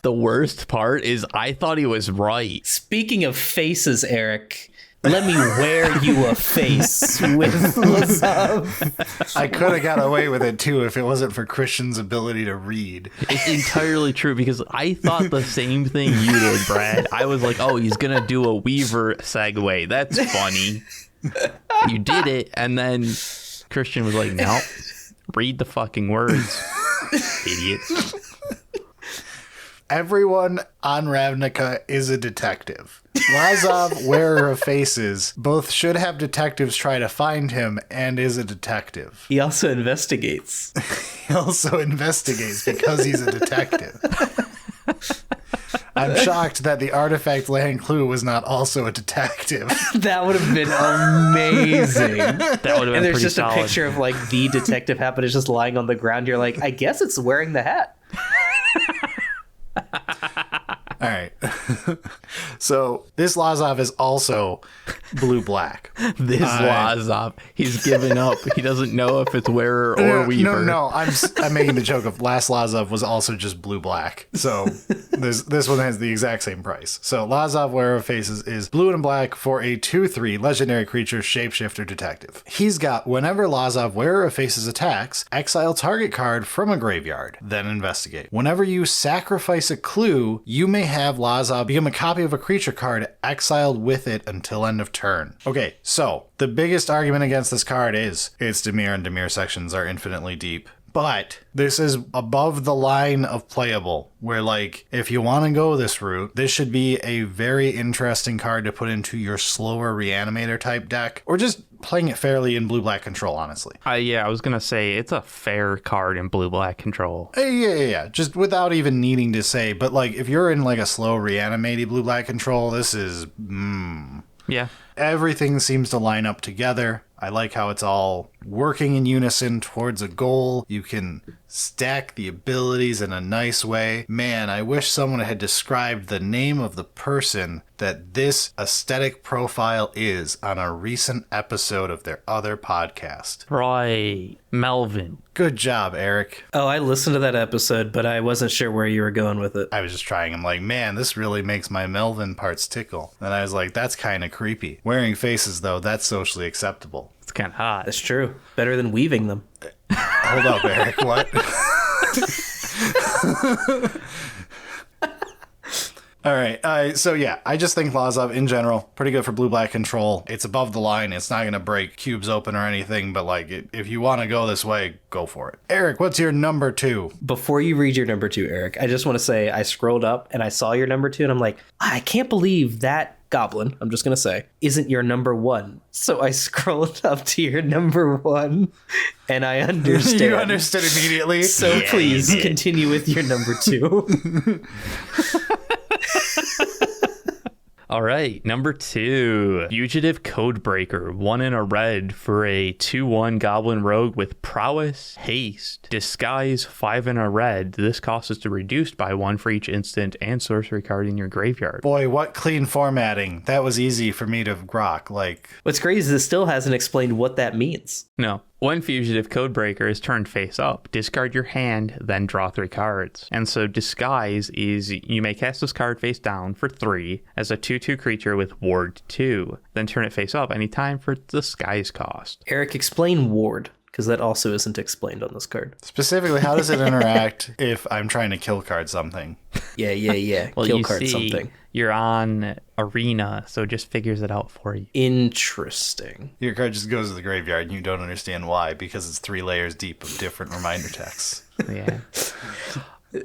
[SPEAKER 2] The worst part is I thought he was right.
[SPEAKER 3] Speaking of faces, Eric, let me wear you a face with Lazav.
[SPEAKER 1] I could have got away with it too if it wasn't for Christian's ability to read.
[SPEAKER 2] It's entirely true because I thought the same thing you did, Brad. I was like, oh, he's going to do a Weaver segue. That's funny. You did it. And then Christian was like, no, read the fucking words, idiots.
[SPEAKER 1] Everyone on Ravnica is a detective. Lazav, Wearer of Faces, both should have detectives try to find him and is a detective.
[SPEAKER 3] He also investigates.
[SPEAKER 1] He also investigates because he's a detective. I'm shocked that the artifact land clue was not also a detective.
[SPEAKER 3] That would have been amazing.
[SPEAKER 2] That would have been
[SPEAKER 3] And there's
[SPEAKER 2] pretty
[SPEAKER 3] just
[SPEAKER 2] solid.
[SPEAKER 3] a picture of like the detective hat, but it's just lying on the ground. You're like, I guess it's wearing the hat.
[SPEAKER 1] All right. So this Lazav is also blue-black.
[SPEAKER 2] This Lazav, he's given up. He doesn't know if it's wearer or weaver.
[SPEAKER 1] No. I'm making the joke of last Lazav was also just blue-black. So this one has the exact same price. So Lazav, Wearer of Faces, is blue and black for a 2/3 legendary creature shapeshifter detective. He's got whenever Lazav, Wearer of Faces attacks, exile target card from a graveyard, then investigate. Whenever you sacrifice a clue, you may have Lazav become a copy of a creature card exiled with it until end of turn. Okay, so the biggest argument against this card is its Dimir and Dimir sections are infinitely deep. But this is above the line of playable, where, like, if you want to go this route, this should be a very interesting card to put into your slower Reanimator type deck, or just playing it fairly in blue-black control, honestly.
[SPEAKER 2] Yeah, I was going to say it's a fair card in blue-black control.
[SPEAKER 1] Yeah. Just without even needing to say, but, like, if you're in, like, a slow Reanimated blue-black control, this is,
[SPEAKER 2] Yeah.
[SPEAKER 1] Everything seems to line up together. I like how it's all working in unison towards a goal. You can stack the abilities in a nice way. Man, I wish someone had described the name of the person that this aesthetic profile is on a recent episode of their other podcast.
[SPEAKER 2] Right. Melvin.
[SPEAKER 1] Good job, Eric.
[SPEAKER 3] Oh, I listened to that episode, but I wasn't sure where you were going with it.
[SPEAKER 1] I was just trying. I'm like, man, this really makes my Melvin parts tickle. And I was like, that's kind of creepy. Wearing faces, though, that's socially acceptable.
[SPEAKER 2] It's kind of hot.
[SPEAKER 3] That's true. Better than weaving them.
[SPEAKER 1] Hold up, Eric. What? All right. So yeah, I just think Lazav in general, pretty good for blue-black control. It's above the line. It's not going to break cubes open or anything, but like if you want to go this way, go for it. Eric, what's your number 2?
[SPEAKER 3] Before you read your number 2, Eric, I just want to say I scrolled up and I saw your number 2 and I'm like, I can't believe that goblin, I'm just going to say, isn't your number 1. So I scrolled up to your number 1 and I understand.
[SPEAKER 1] You understood immediately?
[SPEAKER 3] So yeah, please continue with your number 2.
[SPEAKER 2] All right, number 2, Fugitive Codebreaker, 1 in a red for a 2/1 Goblin Rogue with Prowess, Haste, Disguise, 5 in a red. This cost is reduced by 1 for each instant and sorcery card in your graveyard.
[SPEAKER 1] Boy, what clean formatting. That was easy for me to grok. Like,
[SPEAKER 3] what's crazy is it still hasn't explained what that means.
[SPEAKER 2] No. When Fugitive Codebreaker is turned face up, discard your hand, then draw 3 cards. And so Disguise is you may cast this card face down for 3 as a 2/2 creature with Ward 2. Then turn it face up anytime for Disguise cost.
[SPEAKER 3] Eric, explain Ward, because that also isn't explained on this card.
[SPEAKER 1] Specifically, how does it interact if I'm trying to kill card something?
[SPEAKER 3] Yeah.
[SPEAKER 2] Well,
[SPEAKER 3] kill
[SPEAKER 2] you
[SPEAKER 3] card
[SPEAKER 2] see,
[SPEAKER 3] something.
[SPEAKER 2] You're on Arena, so it just figures it out for you.
[SPEAKER 3] Interesting.
[SPEAKER 1] Your card just goes to the graveyard and you don't understand why, because it's 3 layers deep of different reminder texts.
[SPEAKER 2] Yeah.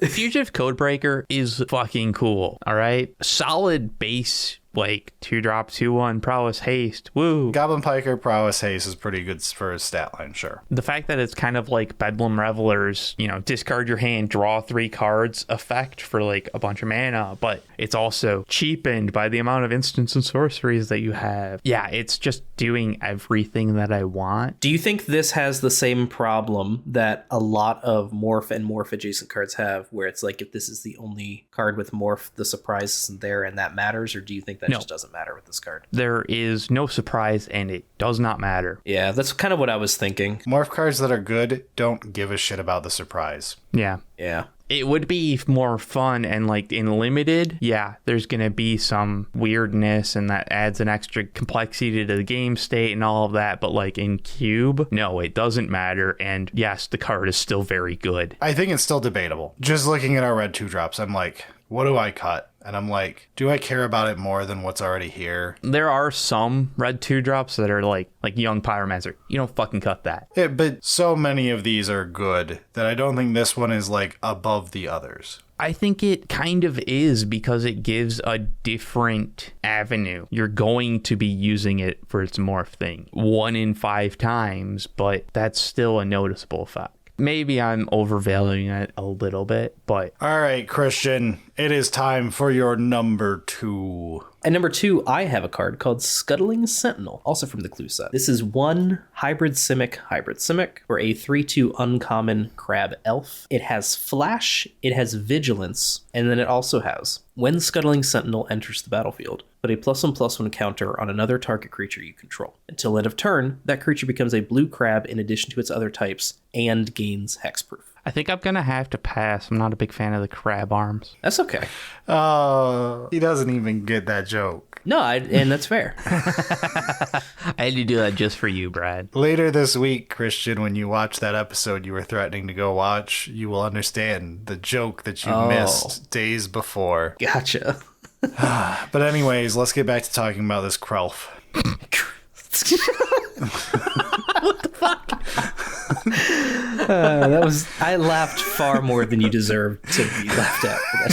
[SPEAKER 2] Fugitive Codebreaker is fucking cool, all right? Solid base, like 2-drop, 2/1, Prowess, Haste, woo.
[SPEAKER 1] Goblin Piker, Prowess, Haste is pretty good for his stat line, sure.
[SPEAKER 2] The fact that it's kind of like Bedlam Revelers, discard your hand, draw 3 cards effect for like a bunch of mana, but it's also cheapened by the amount of instants and sorceries that you have. Yeah, it's just doing everything that I want.
[SPEAKER 3] Do you think this has the same problem that a lot of morph and morph adjacent cards have, where it's like if this is the only card with morph, the surprise isn't there and that matters? Or do you think that just doesn't matter with this card?
[SPEAKER 2] There is no surprise and it does not matter.
[SPEAKER 3] Yeah, that's kind of what I was thinking.
[SPEAKER 1] Morph cards that are good don't give a shit about the surprise.
[SPEAKER 2] Yeah. It would be more fun and like in limited, yeah, there's going to be some weirdness and that adds an extra complexity to the game state and all of that. But like in cube, no, it doesn't matter. And yes, the card is still very good.
[SPEAKER 1] I think it's still debatable. Just looking at our red 2-drops, I'm like, what do I cut? And I'm like, do I care about it more than what's already here?
[SPEAKER 2] There are some red 2-drops that are like Young Pyromancer. You don't fucking cut that.
[SPEAKER 1] Yeah, but so many of these are good that I don't think this one is like above the others.
[SPEAKER 2] I think it kind of is because it gives a different avenue. You're going to be using it for its morph thing 1 in 5 times, but that's still a noticeable effect. Maybe I'm overvaluing it a little bit, but...
[SPEAKER 1] All right, Christian, it is time for your number 2.
[SPEAKER 3] And number 2, I have a card called Scuttling Sentinel, also from the clue set. This is 1 hybrid Simic for a 3/2 uncommon crab elf. It has flash, it has vigilance, and then it also has, when Scuttling Sentinel enters the battlefield, put a +1/+1 counter on another target creature you control. Until end of turn, that creature becomes a blue crab in addition to its other types and gains hexproof.
[SPEAKER 2] I think I'm going to have to pass. I'm not a big fan of the crab arms.
[SPEAKER 3] That's okay.
[SPEAKER 1] Oh, he doesn't even get that joke.
[SPEAKER 3] No, and that's fair.
[SPEAKER 2] I had to do that just for you, Brad.
[SPEAKER 1] Later this week, Christian, when you watch that episode you were threatening to go watch, you will understand the joke that you missed days before.
[SPEAKER 3] Gotcha.
[SPEAKER 1] But anyways, let's get back to talking about this Krelf.
[SPEAKER 3] What the fuck? I laughed far more than you deserve to be laughed at for that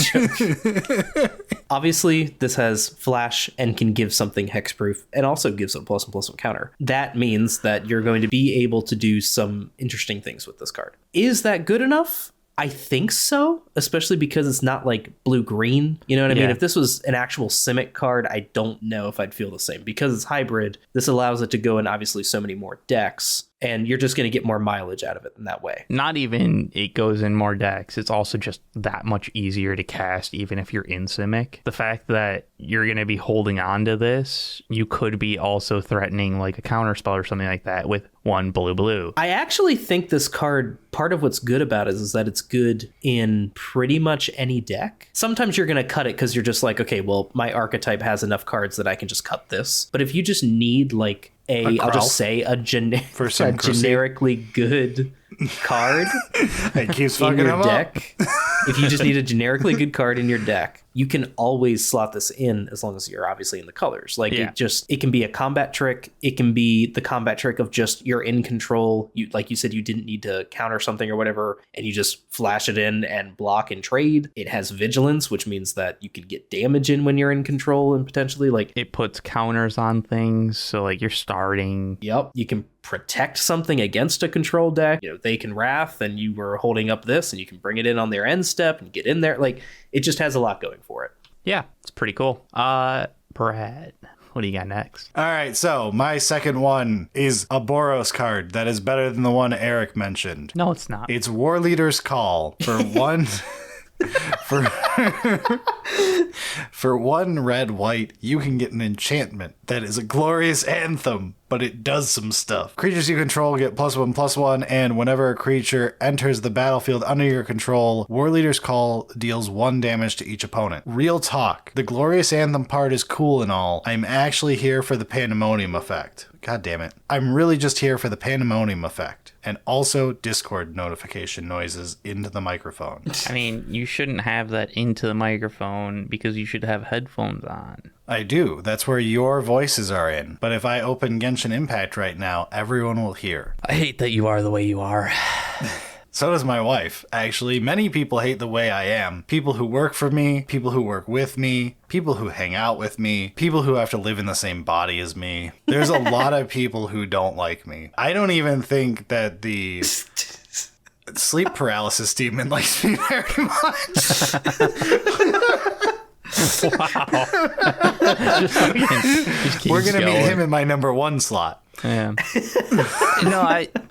[SPEAKER 3] joke. Obviously, this has flash and can give something hexproof and also gives a +1/+1 counter. That means that you're going to be able to do some interesting things with this card. Is that good enough? I think so, especially because it's not like blue-green. You know what I mean? If this was an actual Simic card, I don't know if I'd feel the same. Because it's hybrid, this allows it to go in obviously so many more decks, and you're just going to get more mileage out of it in that way.
[SPEAKER 2] Not even it goes in more decks. It's also just that much easier to cast, even if you're in Simic. The fact that you're going to be holding on to this, you could be also threatening like a counterspell or something like that with 1 blue.
[SPEAKER 3] I actually think this card, part of what's good about it is that it's good in pretty much any deck. Sometimes you're going to cut it because you're just like, okay, well, my archetype has enough cards that I can just cut this. But if you just need like I'll just say a generically good card
[SPEAKER 1] It keeps
[SPEAKER 3] in
[SPEAKER 1] fucking
[SPEAKER 3] your
[SPEAKER 1] him
[SPEAKER 3] deck. If you just need a generically good card in your deck, you can always slot this in as long as you're obviously in the colors. Like it can be a combat trick. It can be the combat trick of just you're in control. You, like you said, you didn't need to counter something or whatever, and you just flash it in and block and trade. It has vigilance, which means that you can get damage in when you're in control and potentially like
[SPEAKER 2] it puts counters on things. So like you're starting.
[SPEAKER 3] Yep. You can protect something against a control deck. You know, they can wrath and you were holding up this and you can bring it in on their end step and get in there. Like it just has a lot going for it.
[SPEAKER 2] Yeah, it's pretty cool. Brad, what do you got next?
[SPEAKER 1] All right, so my second one is a Boros card that is better than the one Eric mentioned.
[SPEAKER 2] No, it's not.
[SPEAKER 1] It's Warleader's Call for one. For 1 red-white, you can get an enchantment that is a glorious anthem, but it does some stuff. Creatures you control get +1/+1, and whenever a creature enters the battlefield under your control, Warleader's Call deals 1 damage to each opponent. Real talk. The glorious anthem part is cool and all. I'm actually here for the pandemonium effect. God damn it. I'm really just here for the pandemonium effect. And also Discord notification noises into the microphone.
[SPEAKER 2] I mean, you shouldn't have that into the microphone because you should have headphones on.
[SPEAKER 1] I do. That's where your voices are in. But if I open Genshin Impact right now, everyone will hear.
[SPEAKER 2] I hate that you are the way you are.
[SPEAKER 1] So does my wife. Actually, many people hate the way I am. People who work for me, people who work with me, people who hang out with me, people who have to live in the same body as me. There's a lot of people who don't like me. I don't even think that the sleep paralysis demon likes me very much.
[SPEAKER 2] Wow.
[SPEAKER 1] We're going to meet him in my number 1 slot.
[SPEAKER 2] Yeah.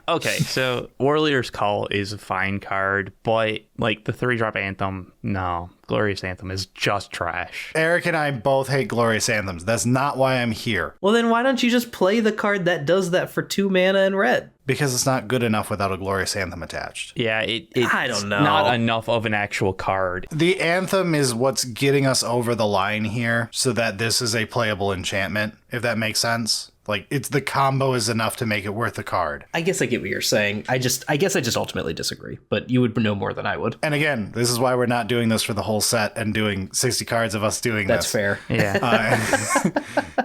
[SPEAKER 2] Okay, so Warleader's Call is a fine card, but like the 3-drop Anthem, no. Glorious Anthem is just trash.
[SPEAKER 1] Eric and I both hate Glorious Anthems. That's not why I'm here.
[SPEAKER 3] Well, then why don't you just play the card that does that for 2 mana and red?
[SPEAKER 1] Because it's not good enough without a Glorious Anthem attached.
[SPEAKER 2] Yeah, it's
[SPEAKER 3] I don't know.
[SPEAKER 2] Not enough of an actual card.
[SPEAKER 1] The Anthem is what's getting us over the line here so that this is a playable enchantment, if that makes sense. Like, it's the combo is enough to make it worth the card.
[SPEAKER 3] I guess I get what you're saying. I guess I just ultimately disagree, but you would know more than I would.
[SPEAKER 1] And again, this is why we're not doing this for the whole set and doing 60 cards of us doing
[SPEAKER 3] That's
[SPEAKER 1] this.
[SPEAKER 3] fair.
[SPEAKER 2] Yeah.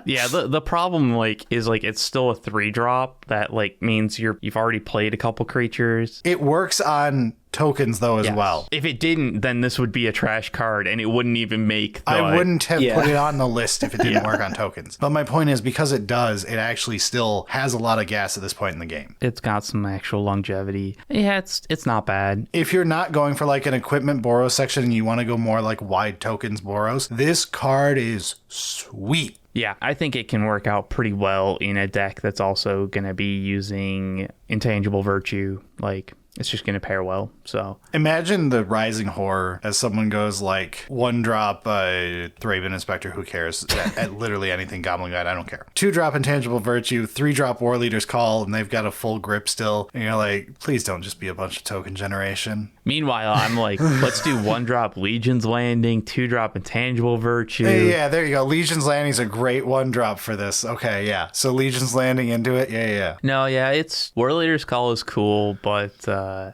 [SPEAKER 2] Yeah, the problem is it's still a 3-drop that means you've already played a couple creatures.
[SPEAKER 1] It works on tokens, though, as well.
[SPEAKER 2] If it didn't, then this would be a trash card, and it wouldn't even make the...
[SPEAKER 1] I wouldn't have put it on the list if it didn't work on tokens. But my point is, because it does, it actually still has a lot of gas at this point in the game.
[SPEAKER 2] It's got some actual longevity. Yeah, it's not bad.
[SPEAKER 1] If you're not going for like an equipment Boros section and you want to go more like wide tokens Boros, this card is sweet.
[SPEAKER 2] Yeah, I think it can work out pretty well in a deck that's also going to be using Intangible Virtue. Like, it's just going to pair well. So
[SPEAKER 1] imagine the Rising Horror as someone goes like 1-drop Thraben Inspector, who cares? At literally anything Goblin Guide, I don't care. 2-drop Intangible Virtue, 3-drop Warleader's Call, and they've got a full grip still. And you're like, please don't just be a bunch of token generation.
[SPEAKER 2] Meanwhile, I'm like, let's do 1-drop Legion's Landing, 2-drop Intangible Virtue.
[SPEAKER 1] Hey, yeah, there you go. Legion's Landing's a great 1-drop for this. Okay, yeah. So Legion's Landing into it? Yeah.
[SPEAKER 2] No, yeah, it's... Warleader's Call is cool, but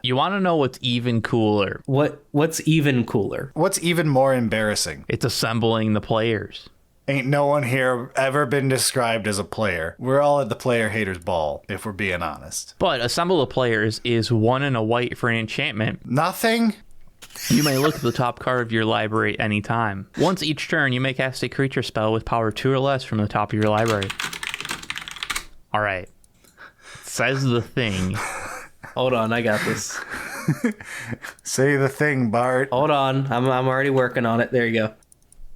[SPEAKER 2] you want to know what's even cooler?
[SPEAKER 3] What's even cooler?
[SPEAKER 1] What's even more embarrassing?
[SPEAKER 2] It's assembling the players.
[SPEAKER 1] Ain't no one here ever been described as a player. We're all at the player haters ball, if we're being honest.
[SPEAKER 2] But assemble the players is 1 and a white for an enchantment.
[SPEAKER 1] Nothing?
[SPEAKER 2] You may look at the top card of your library anytime. Once each turn, you may cast a creature spell with power 2 or less from the top of your library. All right. Says the thing.
[SPEAKER 3] Hold on, I got this.
[SPEAKER 1] Say the thing, Bart.
[SPEAKER 3] Hold on, I'm already working on it. There you go.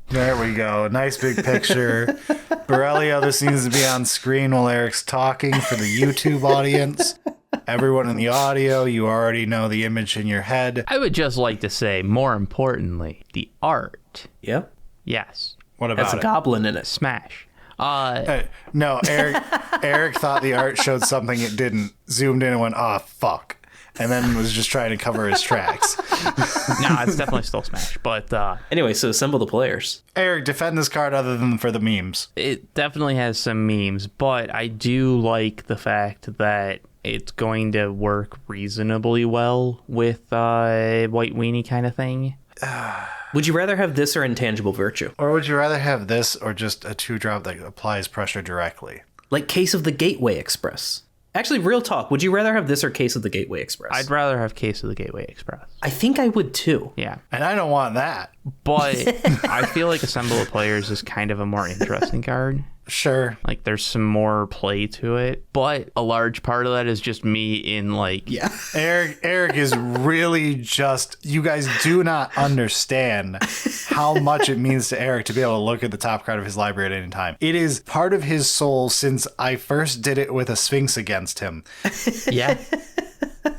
[SPEAKER 1] There we go. Nice big picture. Berilio, this needs to be on screen while Eric's talking for the YouTube audience. Everyone in the audio, you already know the image in your head.
[SPEAKER 2] I would just like to say, more importantly, the art.
[SPEAKER 3] Yep.
[SPEAKER 2] Yes.
[SPEAKER 1] What about
[SPEAKER 3] That's a goblin in it.
[SPEAKER 2] Smash.
[SPEAKER 1] No, Eric thought the art showed something it didn't. Zoomed in and went, oh, fuck. And then was just trying to cover his tracks.
[SPEAKER 2] No, it's definitely still Smash. But
[SPEAKER 3] anyway, so assemble the players.
[SPEAKER 1] Eric, defend this card other than for the memes.
[SPEAKER 2] It definitely has some memes, but I do like the fact that it's going to work reasonably well with White Weenie kind of thing.
[SPEAKER 3] Would you rather have this or Intangible Virtue?
[SPEAKER 1] Or would you rather have this or just a 2-drop that applies pressure directly?
[SPEAKER 3] Like Case of the Gateway Express. Actually, real talk, would you rather have this or Case of the Gateway Express?
[SPEAKER 2] I'd rather have Case of the Gateway Express.
[SPEAKER 3] I think I would too.
[SPEAKER 2] Yeah.
[SPEAKER 1] And I don't want that.
[SPEAKER 2] But I feel like Assemble the Players is kind of a more interesting card.
[SPEAKER 1] Sure.
[SPEAKER 2] Like, there's some more play to it. But a large part of that is just me in, like...
[SPEAKER 3] Yeah.
[SPEAKER 1] Eric is really just... You guys do not understand how much it means to Eric to be able to look at the top card of his library at any time. It is part of his soul since I first did it with a Sphinx against him.
[SPEAKER 2] Yeah.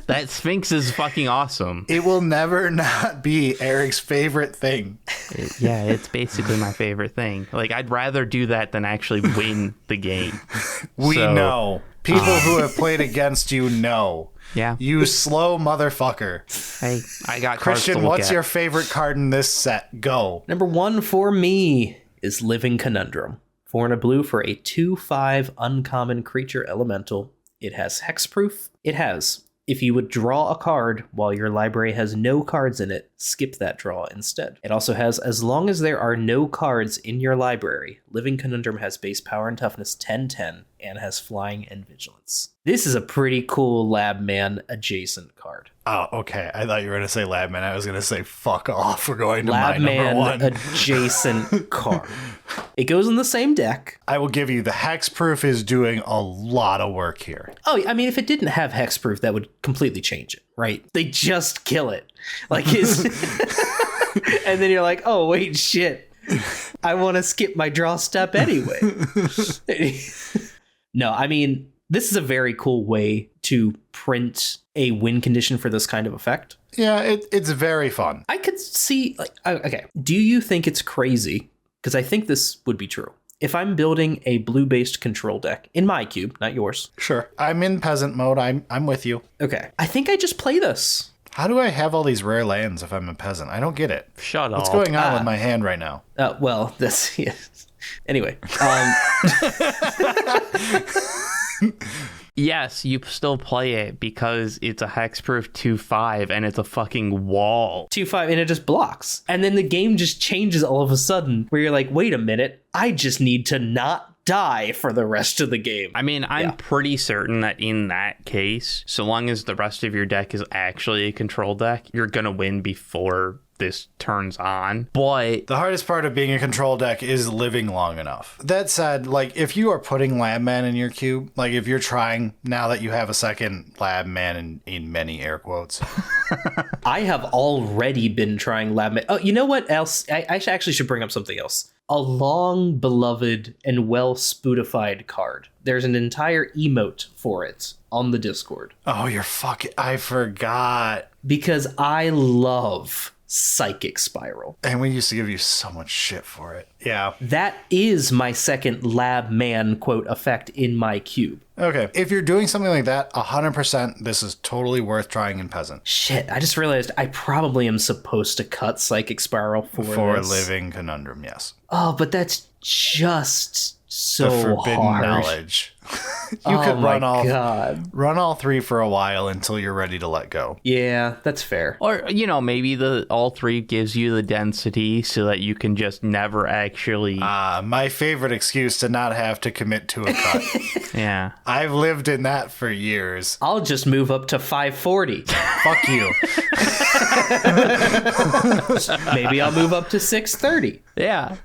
[SPEAKER 2] That Sphinx is fucking awesome.
[SPEAKER 1] It will never not be Eric's favorite thing.
[SPEAKER 2] It's basically my favorite thing. Like, I'd rather do that than actually win the game.
[SPEAKER 1] We know. People who have played against you know.
[SPEAKER 2] Yeah.
[SPEAKER 1] You slow motherfucker.
[SPEAKER 2] Hey, I got cards
[SPEAKER 1] Christian,
[SPEAKER 2] to look
[SPEAKER 1] what's
[SPEAKER 2] at.
[SPEAKER 1] your favorite card in this set? Go.
[SPEAKER 3] Number 1 for me is Living Conundrum. 4 and a blue for a 2/5 uncommon creature elemental. It has hexproof. It has... If you would draw a card while your library has no cards in it, skip that draw instead. It also has, as long as there are no cards in your library, Living Conundrum has base power and toughness 10/10 and has flying and vigilance. This is a pretty cool Labman adjacent card.
[SPEAKER 1] Oh, okay. I thought you were going to say Labman. I was going to say fuck off. We're going to my number 1.
[SPEAKER 3] Labman adjacent card. It goes in the same deck.
[SPEAKER 1] I will give you the hexproof is doing a lot of work here.
[SPEAKER 3] Oh, I mean, if it didn't have hexproof, that would completely change it, right? They just kill it. Like his... And then you're like, oh, wait, shit. I want to skip my draw step anyway. No, I mean, this is a very cool way to print a win condition for this kind of effect.
[SPEAKER 1] Yeah, it's very fun.
[SPEAKER 3] I could see, like, okay, do you think it's crazy? Because I think this would be true. If I'm building a blue-based control deck in my cube, not yours.
[SPEAKER 1] Sure. I'm in peasant mode. I'm with you.
[SPEAKER 3] Okay. I think I just play this.
[SPEAKER 1] How do I have all these rare lands if I'm a peasant? I don't get it.
[SPEAKER 2] Shut up.
[SPEAKER 1] What's going on with my hand right now?
[SPEAKER 3] Well, that's... Yeah. Anyway.
[SPEAKER 2] Yes, you still play it because it's a hexproof 2/5 and it's a fucking wall.
[SPEAKER 3] 2/5 and it just blocks. And then the game just changes all of a sudden where you're like, wait a minute, I just need to not die for the rest of the game.
[SPEAKER 2] I mean, I'm pretty certain that in that case, so long as the rest of your deck is actually a control deck, you're going to win before this turns on. But
[SPEAKER 1] the hardest part of being a control deck is living long enough. That said, like, if you are putting lab man in your cube, like if you're trying, now that you have a second lab man in many air quotes.
[SPEAKER 3] I have already been trying lab man. Oh, you know what else? I actually should bring up something else. A long beloved and well spootified card. There's an entire emote for it on the Discord.
[SPEAKER 1] Oh, I forgot.
[SPEAKER 3] Because I love Psychic Spiral.
[SPEAKER 1] And we used to give you so much shit for it. Yeah.
[SPEAKER 3] That is my second lab man quote effect in my cube.
[SPEAKER 1] Okay. If you're doing something like that, 100% this is totally worth trying in Peasant.
[SPEAKER 3] Shit, I just realized I probably am supposed to cut Psychic Spiral for this.
[SPEAKER 1] Living Conundrum, yes.
[SPEAKER 3] Oh, but that's just so
[SPEAKER 1] the forbidden
[SPEAKER 3] hard.
[SPEAKER 1] Knowledge. You could run all three for a while until you're ready to let go.
[SPEAKER 3] Yeah, that's fair.
[SPEAKER 2] Or, maybe all three gives you the density so that you can just never actually...
[SPEAKER 1] my favorite excuse to not have to commit to a cut.
[SPEAKER 2] Yeah.
[SPEAKER 1] I've lived in that for years.
[SPEAKER 3] I'll just move up to 540.
[SPEAKER 1] Fuck you.
[SPEAKER 3] Maybe I'll move up to 630.
[SPEAKER 2] Yeah.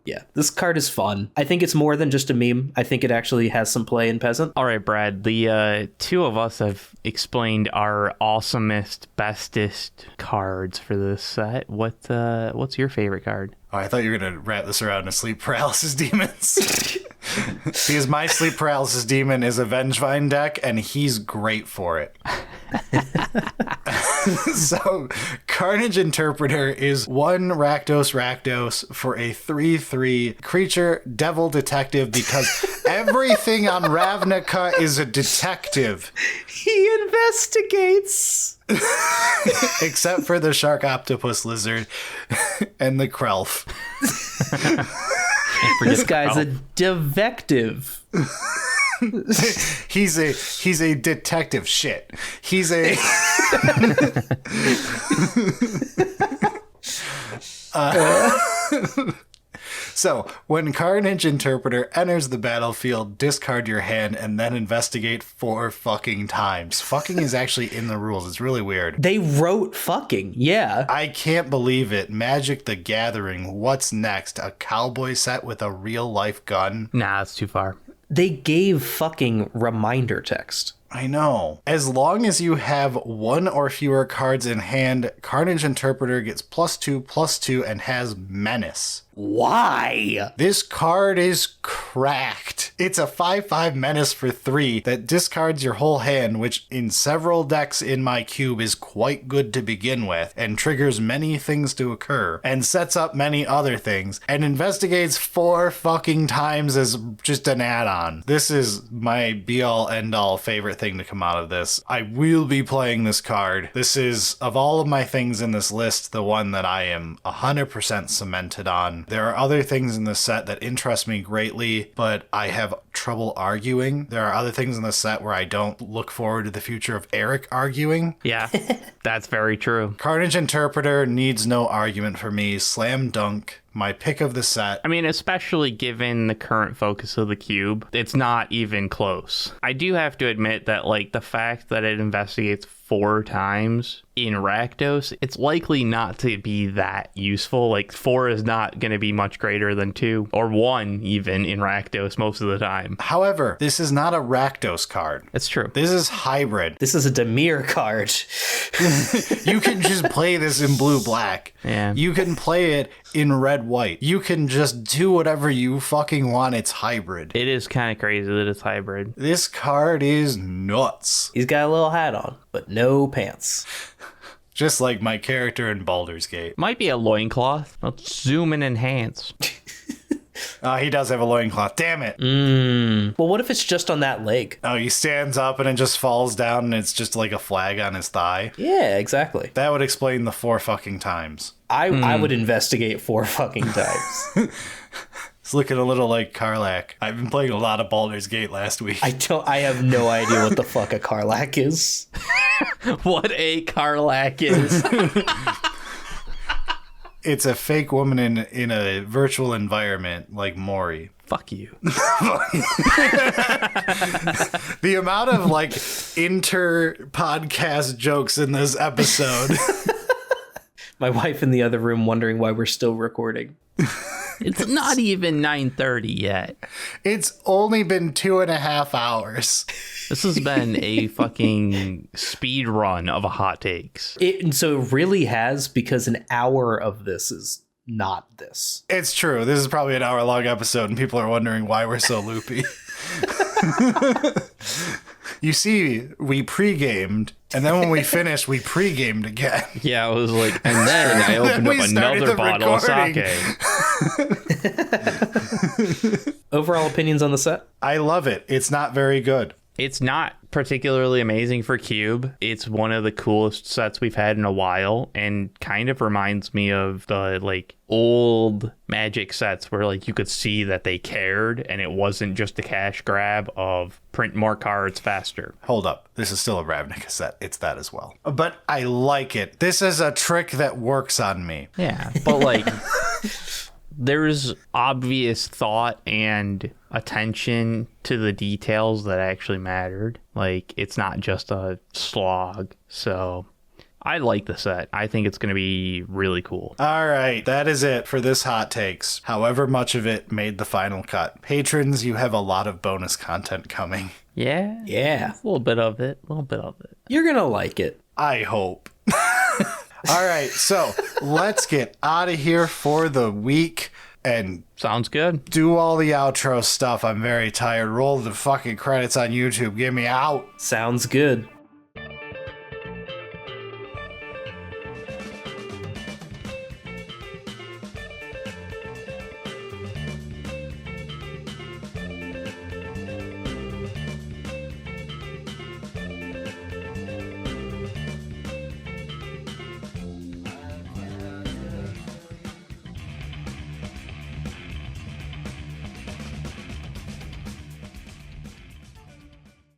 [SPEAKER 3] Yeah, this card is fun. I think it's more than just a meme. I think it actually has some play in Peasant.
[SPEAKER 2] All right, Brad, the two of us have explained our awesomest, bestest cards for this set. What's your favorite card?
[SPEAKER 1] Oh, I thought you were going to wrap this around to sleep paralysis demons. Because my sleep paralysis demon is a Vengevine deck, and he's great for it. So, Carnage Interpreter is 1 Rakdos for a 3/3 creature devil detective, because everything on Ravnica is a detective.
[SPEAKER 3] He investigates.
[SPEAKER 1] Except for the Shark Octopus Lizard and the Krelf.
[SPEAKER 3] This guy's a defective.
[SPEAKER 1] He's a detective shit. He's a So, when Carnage Interpreter enters the battlefield, discard your hand and then investigate 4 fucking times. Fucking is actually in the rules. It's really weird.
[SPEAKER 3] They wrote fucking, yeah.
[SPEAKER 1] I can't believe it. Magic the Gathering. What's next? A cowboy set with a real life gun?
[SPEAKER 2] Nah, that's too far.
[SPEAKER 3] They gave fucking reminder text.
[SPEAKER 1] I know. As long as you have 1 or fewer cards in hand, Carnage Interpreter gets +2/+2 and has Menace.
[SPEAKER 3] Why?
[SPEAKER 1] This card is cracked. It's a 5/5 Menace for 3 that discards your whole hand, which in several decks in my cube is quite good to begin with, and triggers many things to occur, and sets up many other things, and investigates 4 fucking times as just an add-on. This is my be-all, end-all favorite thing to come out of this. I will be playing this card. This is, of all of my things in this list, the one that I am 100% cemented on. There are other things in this set that interest me greatly, but I have trouble arguing. There are other things in this set where I don't look forward to the future of Eric arguing.
[SPEAKER 2] Yeah, that's very true.
[SPEAKER 1] Carnage Interpreter needs no argument for me. Slam dunk. My pick of the set.
[SPEAKER 2] I mean, especially given the current focus of the cube, it's not even close. I do have to admit that, like, the fact that it investigates 4 times in Rakdos, it's likely not to be that useful. Like, 4 is not going to be much greater than 2 or 1 even in Rakdos most of the time.
[SPEAKER 1] However, this is not a Rakdos card.
[SPEAKER 2] It's true.
[SPEAKER 1] This is hybrid.
[SPEAKER 3] This is a Dimir card.
[SPEAKER 1] You can just play this in blue-black.
[SPEAKER 2] Yeah.
[SPEAKER 1] You can play it in red-white. You can just do whatever you fucking want. It's hybrid.
[SPEAKER 2] It is kind of crazy that it's hybrid.
[SPEAKER 1] This card is nuts.
[SPEAKER 3] He's got a little hat on, but no pants.
[SPEAKER 1] Just like my character in Baldur's Gate.
[SPEAKER 2] Might be a loincloth. Let's zoom and enhance.
[SPEAKER 1] He does have a loincloth. Damn it.
[SPEAKER 3] Well, what if it's just on that leg?
[SPEAKER 1] Oh, he stands up and it just falls down and it's just like a flag on his thigh.
[SPEAKER 3] Yeah, exactly.
[SPEAKER 1] That would explain the 4 fucking times.
[SPEAKER 3] I would investigate 4 fucking times.
[SPEAKER 1] It's looking a little like Karlach. I've been playing a lot of Baldur's Gate last week.
[SPEAKER 3] I have no idea what the fuck a Karlach is.
[SPEAKER 2] What a Karlach is.
[SPEAKER 1] It's a fake woman in a virtual environment like Maury.
[SPEAKER 2] Fuck you.
[SPEAKER 1] The amount of like inter-podcast jokes in this episode.
[SPEAKER 3] My wife in the other room wondering why we're still recording.
[SPEAKER 2] It's not even 9:30 yet.
[SPEAKER 1] It's only been 2.5 hours.
[SPEAKER 2] This has been a fucking speed run of a hot takes.
[SPEAKER 3] So it really has, because an hour of this is not this.
[SPEAKER 1] It's true. This is probably an hour-long episode, and people are wondering why we're so loopy. You see, we pre-gamed, and then when we finished, we pre-gamed again.
[SPEAKER 2] Yeah, it was like, and then I opened up another bottle of sake.
[SPEAKER 3] Overall opinions on the set?
[SPEAKER 1] I love it. It's not very good.
[SPEAKER 2] It's not particularly amazing for Cube. It's one of the coolest sets we've had in a while, and kind of reminds me of the like old Magic sets where like you could see that they cared and it wasn't just a cash grab of print more cards faster.
[SPEAKER 1] Hold up. This is still a Ravnica set. It's that as well. But I like it. This is a trick that works on me.
[SPEAKER 2] Yeah, but like there's obvious thought and attention to the details that actually mattered. Like, it's not just a slog. So I like the set. I think it's going to be really cool.
[SPEAKER 1] All right, that is it for this hot takes. However much of it made the final cut. Patrons, you have a lot of bonus content coming.
[SPEAKER 2] Yeah.
[SPEAKER 3] Yeah.
[SPEAKER 2] A little bit of it.
[SPEAKER 3] You're going to like it.
[SPEAKER 1] I hope. All right, so let's get out of here for the week and
[SPEAKER 2] sounds good.
[SPEAKER 1] Do all the outro stuff. I'm very tired. Roll the fucking credits on YouTube. Get me out.
[SPEAKER 3] Sounds good.